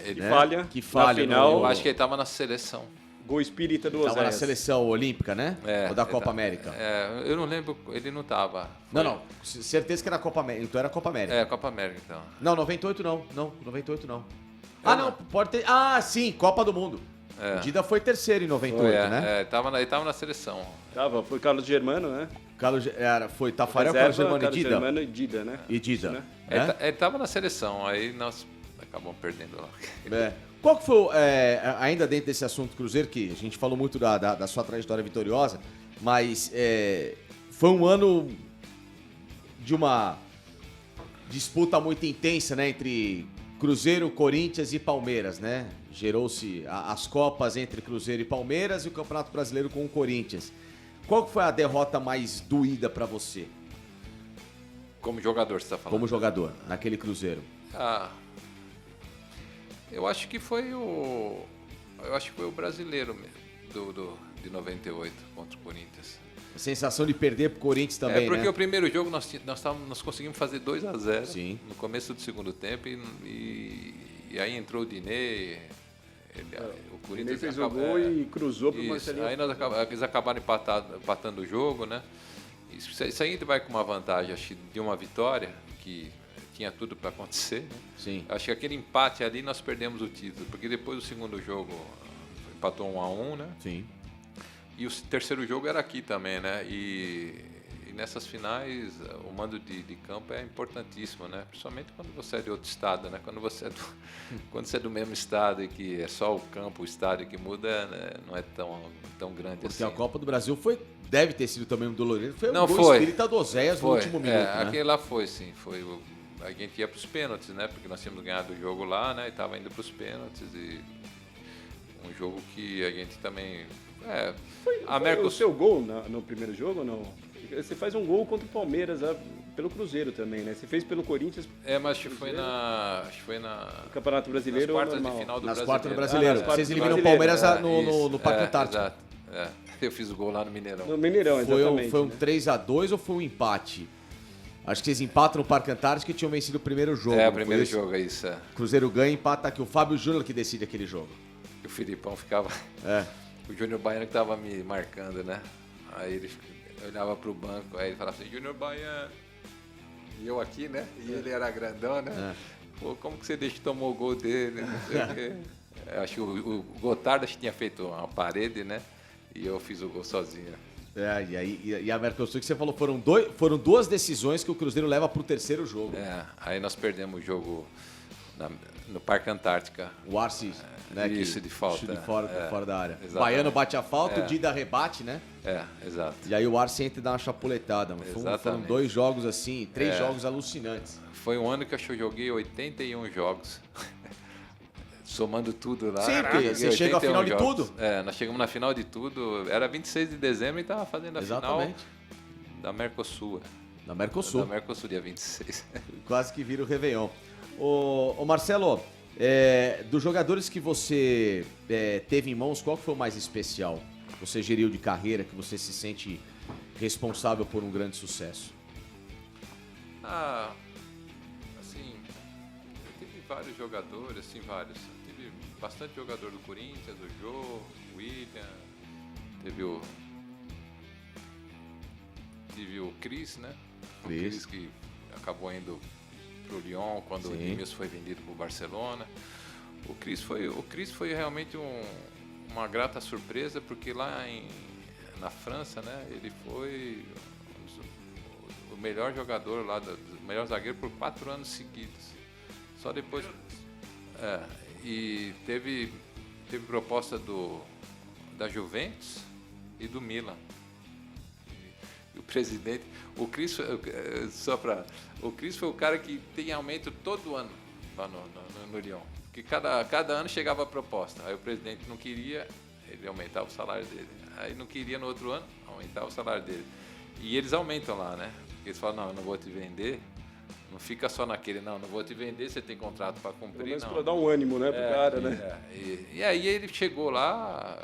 Ele falha. Que falha na final. Eu acho que ele estava na seleção. Gol espírita do Oséias. Estava na seleção olímpica, né? Ou da Copa América? Eu não lembro, ele não estava. Não, certeza que era Copa América. Então era Copa América. Copa América, então. Não, 98 não. Não, 98 não. Não, pode ter... sim, Copa do Mundo. O Dida foi terceiro em 98, né? Ele tava na seleção. Foi Carlos Germano, né? Foi Tafarel, Carlos Germano e Dida? Germano e Dida, né? E Dida. Né? Ele tava na seleção, aí nós acabamos perdendo lá. Qual que foi, ainda dentro desse assunto Cruzeiro, que a gente falou muito da sua trajetória vitoriosa, mas foi um ano de uma disputa muito intensa, né, entre Cruzeiro, Corinthians e Palmeiras, né? Gerou-se as Copas entre Cruzeiro e Palmeiras e o Campeonato Brasileiro com o Corinthians. Qual foi a derrota mais doída pra você? Como jogador, você tá falando? Como jogador, naquele Cruzeiro. Eu acho que foi o brasileiro mesmo, de 98 contra o Corinthians. A sensação de perder pro Corinthians também, porque né? o primeiro jogo nós conseguimos fazer 2-0 Sim. no começo do segundo tempo e E aí entrou o Diney, o Corinthians fez o gol e cruzou para o Marcelinho. Aí eles acabaram empatando o jogo, né? Isso aí a gente vai com uma vantagem, acho que de uma vitória, que tinha tudo para acontecer. Né? Sim. Acho que aquele empate ali nós perdemos o título, porque depois do segundo jogo empatou 1-1, né? Sim. E o terceiro jogo era aqui também, né? E nessas finais o mando de campo é importantíssimo, né? Principalmente quando você é de outro estado, né? Quando você é do mesmo estado e que é só o campo, o estádio que muda, né? Não é tão grande Porque assim. a Copa do Brasil deve ter sido também um dolorido. Foi Não, o gol foi. espírita do Oséias no último minuto, né? Aquele lá foi, sim. A gente ia para os pênaltis, né? Porque nós tínhamos ganhado o jogo lá, né? E estava indo para os pênaltis e um jogo que a gente também... Foi o seu gol no primeiro jogo ou não? Você faz um gol contra o Palmeiras pelo Cruzeiro também, né? Você fez pelo Corinthians. Mas acho que foi na Campeonato Brasileiro nas quartas normal. de final do Nas Brasileiro. quartas do Brasileiro. nas quartas Vocês do eliminam o Brasileiro. Palmeiras no Parque Antártico. Exato. Eu fiz o gol lá no Mineirão. No Mineirão, exatamente. Foi um né? 3-2 ou foi um empate? Acho que vocês empatam no Parque Antártico e tinham vencido o primeiro jogo. O primeiro jogo, é isso. Cruzeiro ganha e empata aqui. O Fábio Júnior que decide aquele jogo. O Filipão ficava... O Júnior Baiano que estava me marcando, né? Aí ele olhava pro banco, aí ele falava assim, Júnior Baiano. E eu aqui, né? E ele era grandão, né? Pô, como que você deixa que tomou o gol dele? Não sei o quê. Acho que o Gotardo tinha feito uma parede, né? E eu fiz o gol sozinho. E a Mercosul que você falou, foram duas decisões que o Cruzeiro leva pro terceiro jogo. Aí nós perdemos o jogo no Parque Antártica. O Arce, né? Isso, de falta. De fora da área. Exatamente. Baiano bate a falta, o Dida rebate, né? Exato. E aí o Arce entra e dá uma chapuletada. Foram 2 jogos assim, 3 jogos alucinantes. Foi um ano que eu joguei 81 jogos. Somando tudo lá. Sim, porque você chega à final de tudo. Nós chegamos na final de tudo. Era 26 de dezembro e estava fazendo a final da Mercosul. Da Mercosul. Da Mercosul, dia 26. Quase que vira o Réveillon. Ô Marcelo, dos jogadores que você teve em mãos, qual que foi o mais especial? Você geriu de carreira, que você se sente responsável por um grande sucesso? Assim, eu tive vários jogadores, assim, vários. Tive bastante jogador do Corinthians, o Jô, o William, teve o Cris, né? O Cris que acabou indo pro Lyon quando o Edmilson foi vendido pro Barcelona. O Cris foi realmente uma grata surpresa, porque lá na França, né, ele foi o melhor jogador lá, o melhor zagueiro por 4 anos seguidos. Só depois... e teve proposta da Juventus e do Milan. E o presidente... O Cris foi o cara que tem aumento todo ano lá no Lyon. Porque cada ano chegava a proposta. Aí o presidente não queria, ele aumentava o salário dele. Aí não queria no outro ano, aumentava o salário dele. E eles aumentam lá, né? Porque eles falam, não, eu não vou te vender. Não fica só naquele, não vou te vender, você tem contrato para cumprir. Mas para dar um ânimo, né, pro cara, né? E aí ele chegou lá,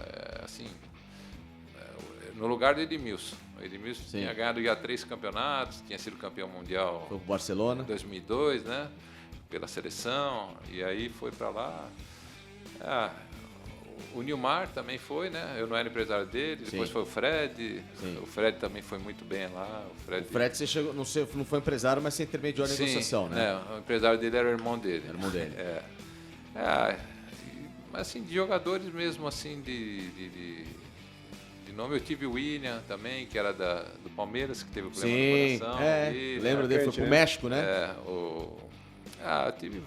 assim, no lugar do Edmilson. O Edmilson tinha ganhado já 3 campeonatos, tinha sido campeão mundial foi pro Barcelona em 2002, né? Pela seleção, e aí foi para lá. O Nilmar também foi, né? Eu não era empresário dele, depois foi o Fred. O Fred também foi muito bem lá. O Fred você chegou, não foi empresário, mas você intermediou a negociação, né? O empresário dele era o irmão dele. Era o irmão dele. Mas assim, de jogadores mesmo, assim, de nome, eu tive o William também, que era do Palmeiras, que teve o problema no coração. Lembro dele, foi pro México, né? Tive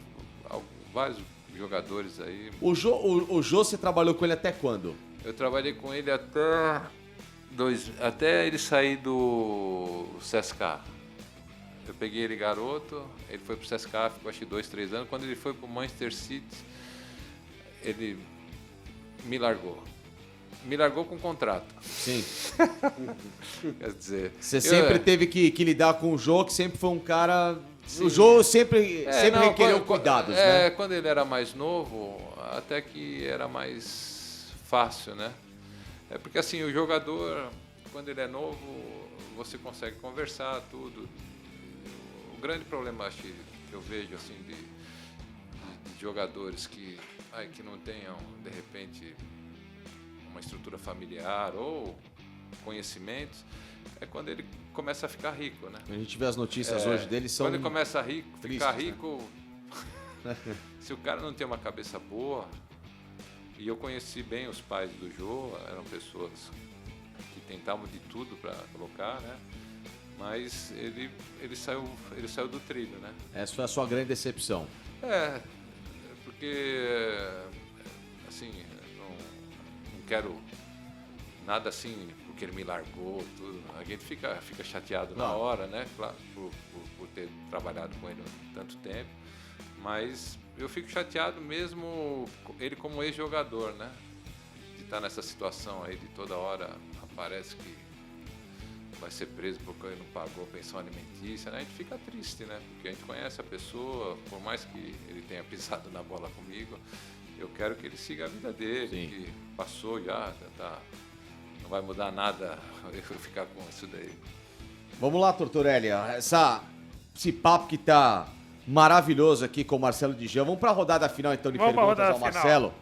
vários jogadores aí. O Jô, você trabalhou com ele até quando? Eu trabalhei com ele até ele sair do CSKA. Eu peguei ele garoto, ele foi pro CSKA, ficou acho que 2, 3 anos. Quando ele foi pro Manchester City, ele me largou. Me largou com contrato. Sim. Quer dizer... Você sempre teve que lidar com o Jô, que sempre foi um cara... Sim. O Jô sempre requereu cuidados, né? Quando ele era mais novo, até que era mais fácil, né? Porque assim, o jogador, quando ele é novo, você consegue conversar, tudo. O grande problema, acho que eu vejo, assim, de jogadores que não tenham, de repente, uma estrutura familiar ou conhecimentos, é quando ele começa a ficar rico, né? A gente vê as notícias hoje dele, são quando ele começa a ficar tristes, rico, né? Se o cara não tem uma cabeça boa, e eu conheci bem os pais do Jô, eram pessoas que tentavam de tudo para colocar, né? Mas ele saiu do trilho, né? Essa foi a sua grande decepção. Porque, assim, não quero nada assim, porque ele me largou, tudo. A gente fica chateado na hora, né? Claro, por ter trabalhado com ele tanto tempo. Mas eu fico chateado mesmo ele como ex-jogador, né? De estar nessa situação aí de toda hora aparece que vai ser preso porque ele não pagou pensão alimentícia, né? A gente fica triste, né? Porque a gente conhece a pessoa, por mais que ele tenha pisado na bola comigo, eu quero que ele siga a vida dele, Sim. que passou já tá, não vai mudar nada eu ficar com isso daí. Vamos lá, Tortorelli. Esse papo que tá maravilhoso aqui com o Marcelo Djan. Vamos para a rodada final, então, de perguntas ao Marcelo.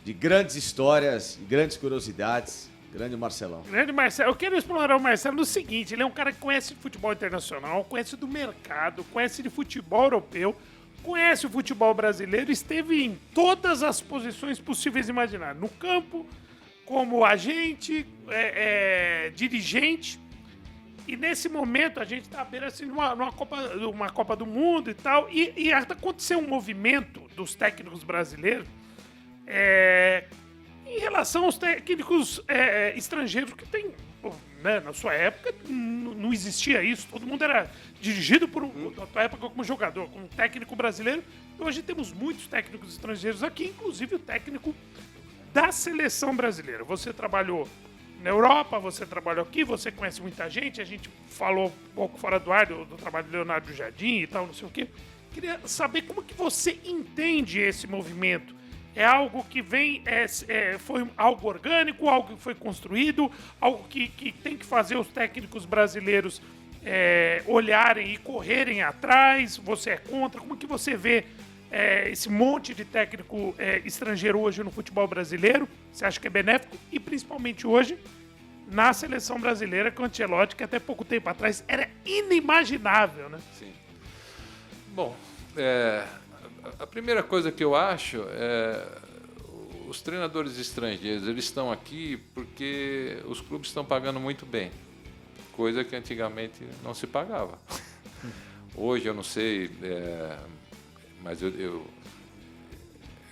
De grandes histórias, grandes curiosidades. Grande Marcelão. Grande Marcelo. Eu quero explorar o Marcelo no seguinte: ele é um cara que conhece de futebol internacional, conhece do mercado, conhece de futebol europeu, conhece o futebol brasileiro, esteve em todas as posições possíveis e imagináveis. No campo, como agente, dirigente. E nesse momento a gente está à beira assim, de uma Copa do Mundo e tal. E aconteceu um movimento dos técnicos brasileiros em relação aos técnicos estrangeiros que tem, né, na sua época não existia isso, todo mundo era dirigido na tua época como jogador, como técnico brasileiro. Hoje temos muitos técnicos estrangeiros aqui, inclusive o técnico da seleção brasileira. Você trabalhou na Europa, você trabalhou aqui, você conhece muita gente, a gente falou um pouco fora do ar do trabalho do Leonardo Jardim e tal, não sei o quê. Queria saber como que você entende esse movimento. É algo que foi algo orgânico, algo que foi construído, algo que tem que fazer os técnicos brasileiros olharem e correrem atrás? Você é contra? Como que você vê esse monte de técnico estrangeiro hoje no futebol brasileiro? Você acha que é benéfico? E principalmente hoje, na seleção brasileira, com o Ancelotti, que até pouco tempo atrás era inimaginável, né? Sim. Bom, a primeira coisa que eu acho os treinadores estrangeiros, eles estão aqui porque os clubes estão pagando muito bem, coisa que antigamente não se pagava. Hoje eu não sei, mas eu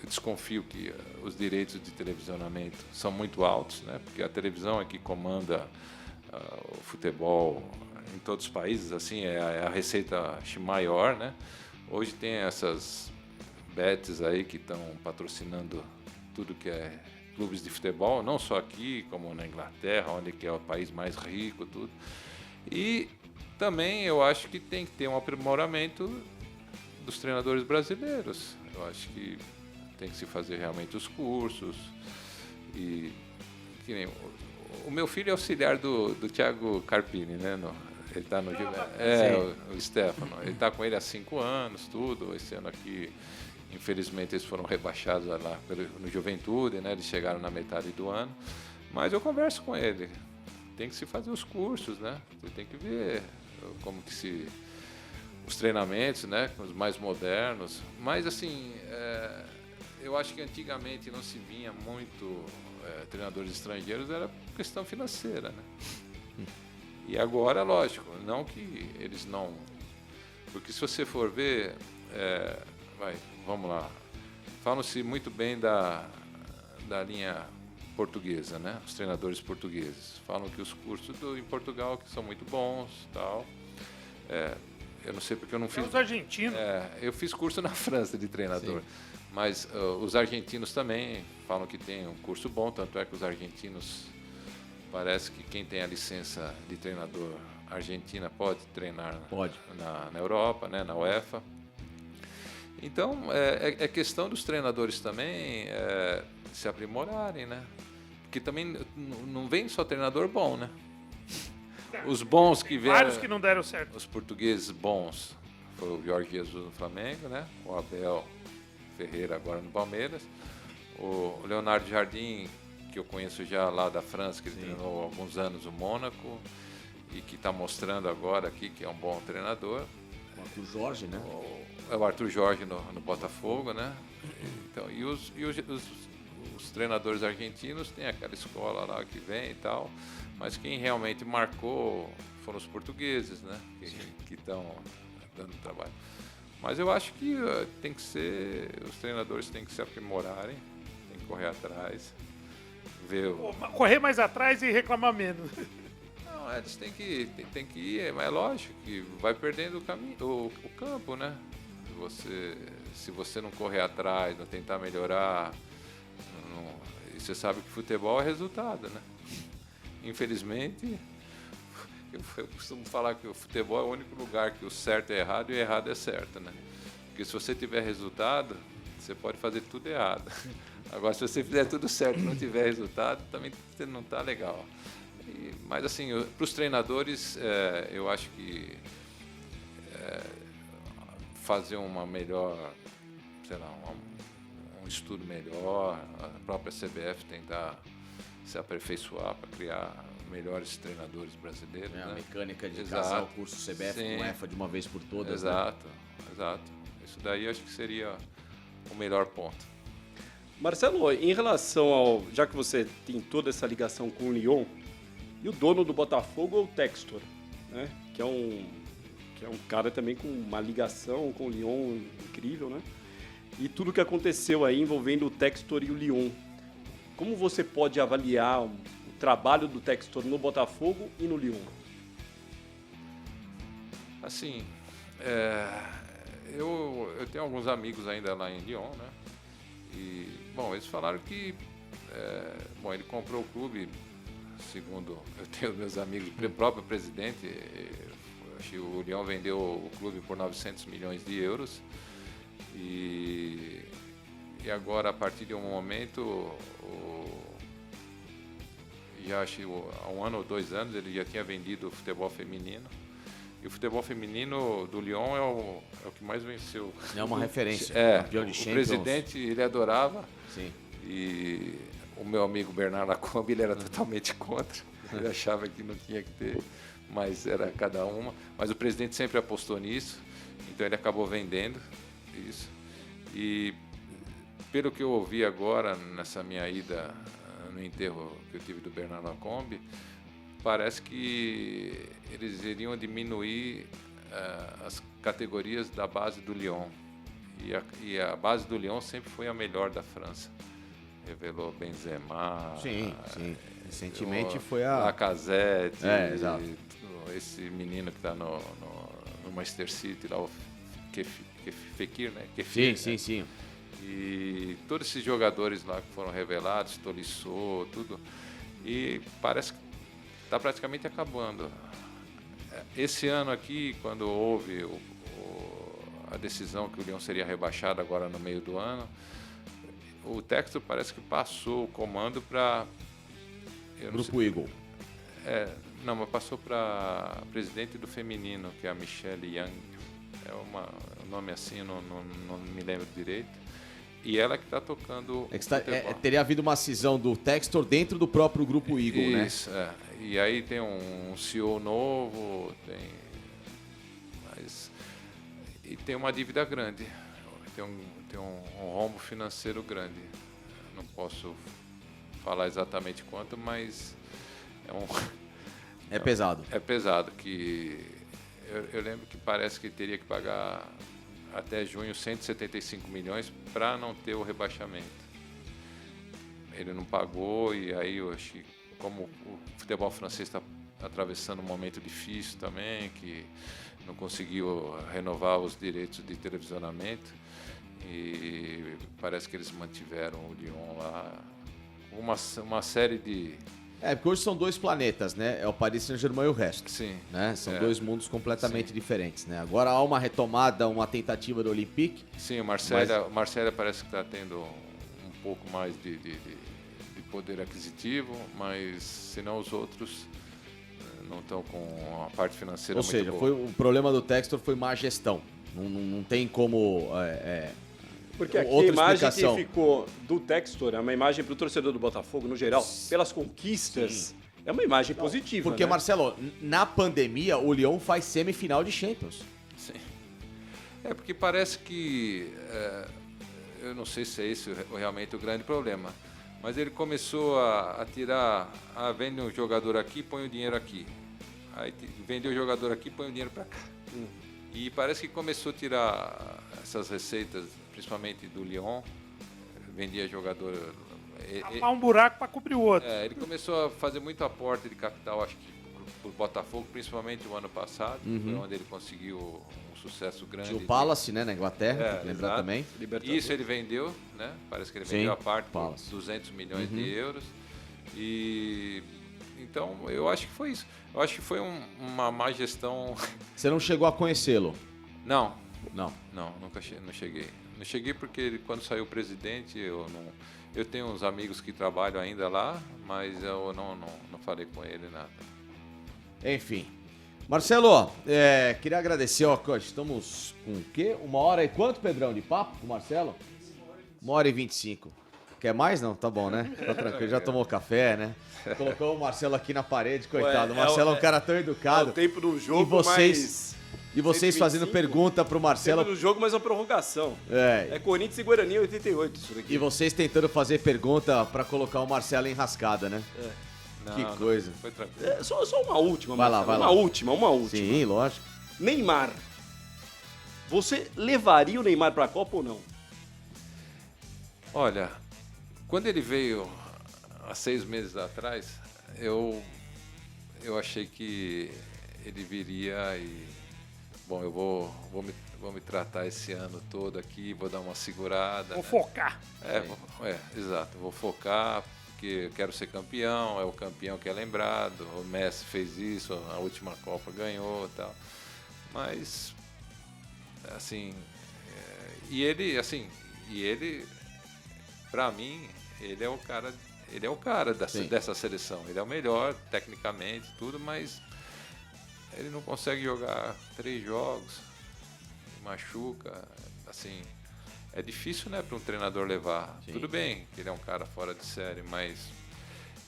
desconfio que os direitos de televisionamento são muito altos, né? Porque a televisão é que comanda o futebol em todos os países, assim, é a receita maior, né? Hoje tem essas bets aí que estão patrocinando tudo que é clubes de futebol, não só aqui, como na Inglaterra, onde que é o país mais rico, tudo. E também eu acho que tem que ter um aprimoramento dos treinadores brasileiros. Eu acho que tem que se fazer realmente os cursos. E que nem o meu filho é auxiliar do Thiago Carpini, né? Ele está no o Stefano. Ele está com ele há 5 anos, tudo. Esse ano aqui, infelizmente, eles foram rebaixados lá no Juventude, né? Eles chegaram na metade do ano. Mas eu converso com ele. Tem que se fazer os cursos, né? Você tem que ver como que os treinamentos, né? Os mais modernos. Mas, assim, eu acho que antigamente não se vinha muito treinadores estrangeiros, era questão financeira, né? E agora, lógico, não que eles não... Porque se você for ver... vamos lá. Falam-se muito bem da linha portuguesa, né? Os treinadores portugueses. Falam que os cursos em Portugal que são muito bons, tal. Eu não sei porque eu não fiz... Os argentinos. Eu fiz curso na França de treinador. Sim. Mas os argentinos também falam que tem um curso bom, tanto é que os argentinos... Parece que quem tem a licença de treinador argentina pode treinar na Europa, né, na UEFA. Então, é questão dos treinadores também se aprimorarem, né? Porque também não vem só treinador bom, né? Os bons que vieram... Vários que não deram certo. Os portugueses bons. Foi o Jorge Jesus no Flamengo, né? O Abel Ferreira agora no Palmeiras. O Leonardo Jardim, que eu conheço já lá da França, que ele treinou há alguns anos o Mônaco e que está mostrando agora aqui que é um bom treinador. O Arthur Jorge, né? O Arthur Jorge no Botafogo, né? Então, e os treinadores argentinos têm aquela escola lá que vem e tal, mas quem realmente marcou foram os portugueses, né? Que estão dando trabalho. Mas eu acho que os treinadores têm que se aprimorarem, têm que correr atrás, correr mais atrás e reclamar menos. Não, eles têm que ir, mas é lógico que vai perdendo o campo, né? Se você não correr atrás, não tentar melhorar, e você sabe que futebol é resultado, né? Infelizmente, eu costumo falar que o futebol é o único lugar que o certo é errado e o errado é certo, né? Porque se você tiver resultado, você pode fazer tudo errado. Agora, se você fizer tudo certo e não tiver resultado, também você não está legal. Mas, assim, para os treinadores, eu acho que fazer uma melhor, sei lá, um estudo melhor, a própria CBF tentar se aperfeiçoar para criar melhores treinadores brasileiros. A né? mecânica de casar o curso CBF com EFA de uma vez por todas. Exato. Isso daí acho que seria o melhor ponto. Marcelo, em relação ao... Já que você tem toda essa ligação com o Lyon, e o dono do Botafogo é o Textor, né? Que é um cara também com uma ligação com o Lyon incrível, né? E tudo que aconteceu aí envolvendo o Textor e o Lyon. Como você pode avaliar o trabalho do Textor no Botafogo e no Lyon? Assim, eu tenho alguns amigos ainda lá em Lyon, né? E, bom, eles falaram que ele comprou o clube, segundo eu tenho meus amigos, o próprio presidente, acho que o Lyon vendeu o clube por 900 milhões de euros e agora, a partir de um momento, já acho que há 1 ano ou 2 anos, ele já tinha vendido o futebol feminino. E o futebol feminino do Lyon é o que mais venceu. É uma referência. Campeão de Champions. O presidente, ele adorava. Sim. E o meu amigo Bernard Lacombe, ele era totalmente contra. Ele achava que não tinha que ter, mas era cada uma. Mas o presidente sempre apostou nisso, então ele acabou vendendo isso. E pelo que eu ouvi agora, nessa minha ida no enterro que eu tive do Bernard Lacombe, parece que eles iriam diminuir as categorias da base do Lyon. E a base do Lyon sempre foi a melhor da França. Revelou Benzema. Sim. Recentemente foi a Lacazette. Exato. Esse menino que está no Manchester City, lá, o Fekir, né? Kefir, Sim. Né? E todos esses jogadores lá que foram revelados, Tolisso, tudo. E parece que está praticamente acabando. Esse ano aqui, quando houve a decisão que o Lyon seria rebaixado agora no meio do ano, o Textor parece que passou o comando para... Grupo Eagle. Mas passou para presidente do feminino, que é a Michelle Young. Um nome assim, não me lembro direito. E ela que está tocando... teria havido uma cisão do Textor dentro do próprio Grupo Eagle, né? Isso, E aí tem um CEO novo, e tem uma dívida grande, tem um rombo financeiro grande. Não posso falar exatamente quanto, mas é pesado. É pesado, que eu lembro que parece que teria que pagar até junho 175 milhões para não ter o rebaixamento. Ele não pagou e aí eu acho que, como o futebol francês está atravessando um momento difícil também, que não conseguiu renovar os direitos de televisionamento, e parece que eles mantiveram o Lyon lá, uma série de... Porque hoje são 2 planetas, né? É o Paris Saint-Germain e o resto. Sim. Né? São 2 mundos completamente diferentes, né? Agora há uma retomada, uma tentativa do Olympique. Sim, o Marselha parece que está tendo um pouco mais de poder aquisitivo, mas senão os outros não estão com a parte financeira muito boa. O problema do Textor foi má gestão. Não tem como Porque aqui outra a imagem explicação. que ficou do Textor é uma imagem para o torcedor do Botafogo, no geral, pelas conquistas, é uma imagem positiva. Porque, né? Marcelo, na pandemia, o Lyon faz semifinal de Champions. Sim. É porque parece que, eu não sei se é esse realmente o grande problema, mas ele começou a tirar, vende um jogador aqui, põe o dinheiro aqui. Aí vendeu o jogador aqui, põe o dinheiro para cá. E parece que começou a tirar essas receitas, principalmente do Lyon, vendia jogador... Tapar um buraco para cobrir o outro. ele começou a fazer muito aporte de capital, acho que para o Botafogo, principalmente o ano passado, foi onde ele conseguiu um sucesso grande. Tinha o Palace, né, na Inglaterra, tem que lembrar exato. também. Isso ele vendeu, né? Parece que ele Sim, vendeu a parte por Palace. 200 milhões de euros. E então eu acho que foi isso. Eu acho que foi uma má gestão. Você não chegou a conhecê-lo? Não, Não. nunca não cheguei. Não cheguei porque quando saiu o presidente, eu tenho uns amigos que trabalham ainda lá, mas eu não falei com ele nada. Enfim. Marcelo, queria agradecer, ó, estamos com o quê? 1h e quanto, Pedrão, de papo com o Marcelo? 1h25. Quer mais? Não? Tá bom, né? Tá tranquilo, já tomou café, né? Colocou o Marcelo aqui na parede, coitado. O Marcelo é um cara tão educado. É o tempo do jogo, E vocês- mas... E vocês 125? fazendo pergunta pro Marcelo. Tempo do jogo, mas uma prorrogação. É, É Corinthians e Guarani 88, isso daqui. e vocês tentando fazer pergunta pra colocar o Marcelo em rascada, né? Não, Que não, coisa. Foi tranquilo. Só uma última, Vai lá, Marcelo. vai lá. Uma última. Sim, lógico. Neymar. Você levaria o Neymar pra Copa ou não? Olha, quando ele veio há 6 meses atrás, eu achei que ele viria e... Bom, eu vou me tratar esse ano todo aqui, vou dar uma segurada. Vou né? focar. Exato. Vou focar porque eu quero ser campeão, é o campeão que é lembrado. O Messi fez isso, a última Copa ganhou e tal. Mas, assim... ele, pra mim, ele é o cara dessa seleção. Ele é o melhor, tecnicamente, tudo, mas ele não consegue jogar 3 jogos, machuca, assim... É difícil, né, para um treinador levar. Sim. Tudo bem que ele é um cara fora de série, mas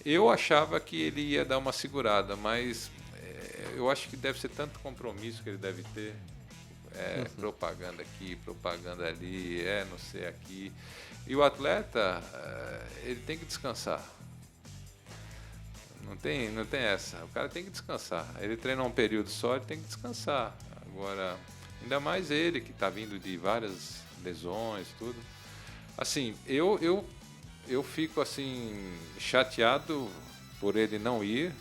eu achava que ele ia dar uma segurada, mas eu acho que deve ser tanto compromisso que ele deve ter. Propaganda aqui, propaganda ali, não sei aqui. E o atleta, ele tem que descansar. Não tem essa. O cara tem que descansar. Ele treina um período só, ele tem que descansar. Agora, ainda mais ele que está vindo de várias lesões, tudo. Assim, eu fico assim chateado por ele não ir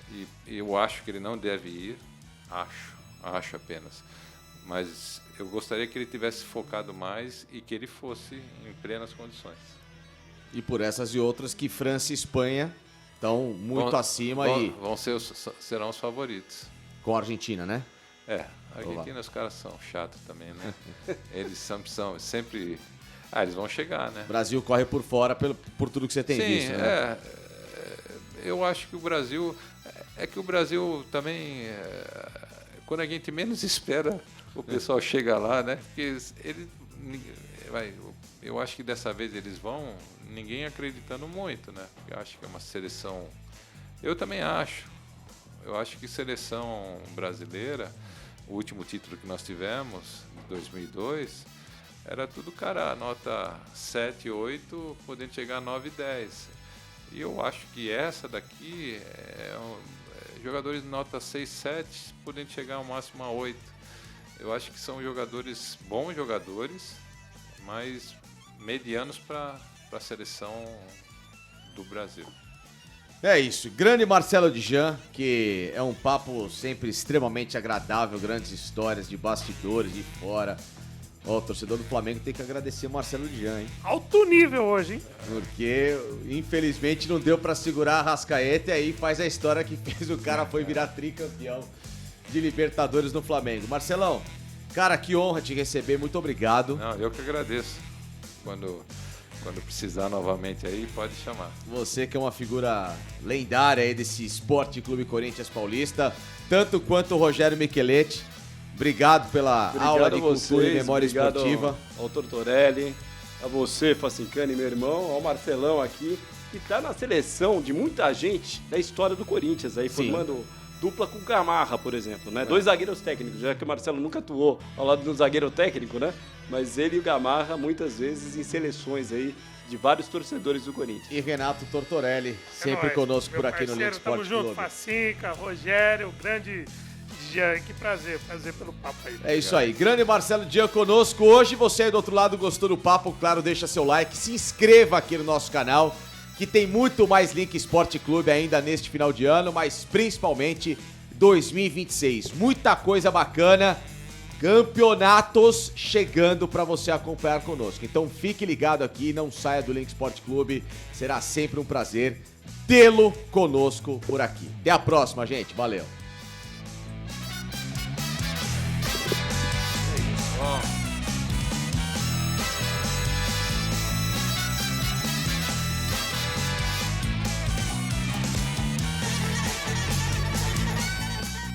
e eu acho que ele não deve ir, acho apenas. Mas eu gostaria que ele tivesse focado mais e que ele fosse em plenas condições. E por essas e outras que França e Espanha estão muito acima e Serão os favoritos. com a Argentina, né? A Argentina, os caras são chatos também, né? Eles são sempre... eles vão chegar, né? O Brasil corre por fora por tudo que você tem visto, né? Eu acho que o Brasil... É que o Brasil também... quando a gente menos espera, o pessoal chega lá, né? Porque eu acho que dessa vez eles vão, ninguém acreditando muito, né? Eu acho que é uma seleção... Eu também acho. Eu acho que seleção brasileira, o último título que nós tivemos, em 2002, era tudo cara, nota 7, 8, podendo chegar a 9, 10. E eu acho que essa daqui jogadores de nota 6, 7, podendo chegar ao máximo a 8. Eu acho que são jogadores, bons jogadores, mas medianos para a seleção do Brasil. É isso, grande Marcelo Djan, que é um papo sempre extremamente agradável, grandes histórias de bastidores, de fora. Ó, o torcedor do Flamengo tem que agradecer o Marcelo Djan, hein? Alto nível hoje, hein? Porque, infelizmente, não deu pra segurar a Arrascaeta e aí faz a história que fez o cara foi virar tricampeão de Libertadores no Flamengo. Marcelão, cara, que honra te receber, muito obrigado. Não, eu que agradeço. Quando precisar novamente aí, pode chamar. Você que é uma figura lendária aí desse Esporte Clube Corinthians Paulista, tanto quanto o Rogério Micheletti. Obrigado pela aula de cultura e memória esportiva. Ao Tortorelli, a você, Facincani, meu irmão, ao Marcelão aqui, que está na seleção de muita gente da história do Corinthians, aí formando dupla com o Gamarra, por exemplo, né? 2 zagueiros técnicos, já que o Marcelo nunca atuou ao lado do zagueiro técnico, né? Mas ele e o Gamarra, muitas vezes, em seleções aí de vários torcedores do Corinthians. E Renato Tortorelli, sempre conosco por aqui no Link Sport Clube. Tamo junto, Facinca, Rogério, grande Jean, que prazer pelo papo aí. É isso aí, grande Marcelo Jean conosco hoje. Você aí do outro lado gostou do papo, claro, deixa seu like, se inscreva aqui no nosso canal, que tem muito mais Link Sport Clube ainda neste final de ano, mas principalmente 2026. Muita coisa bacana, campeonatos chegando para você acompanhar conosco. Então fique ligado aqui, não saia do Link Sport Clube, será sempre um prazer tê-lo conosco por aqui. Até a próxima, gente, valeu. Ó.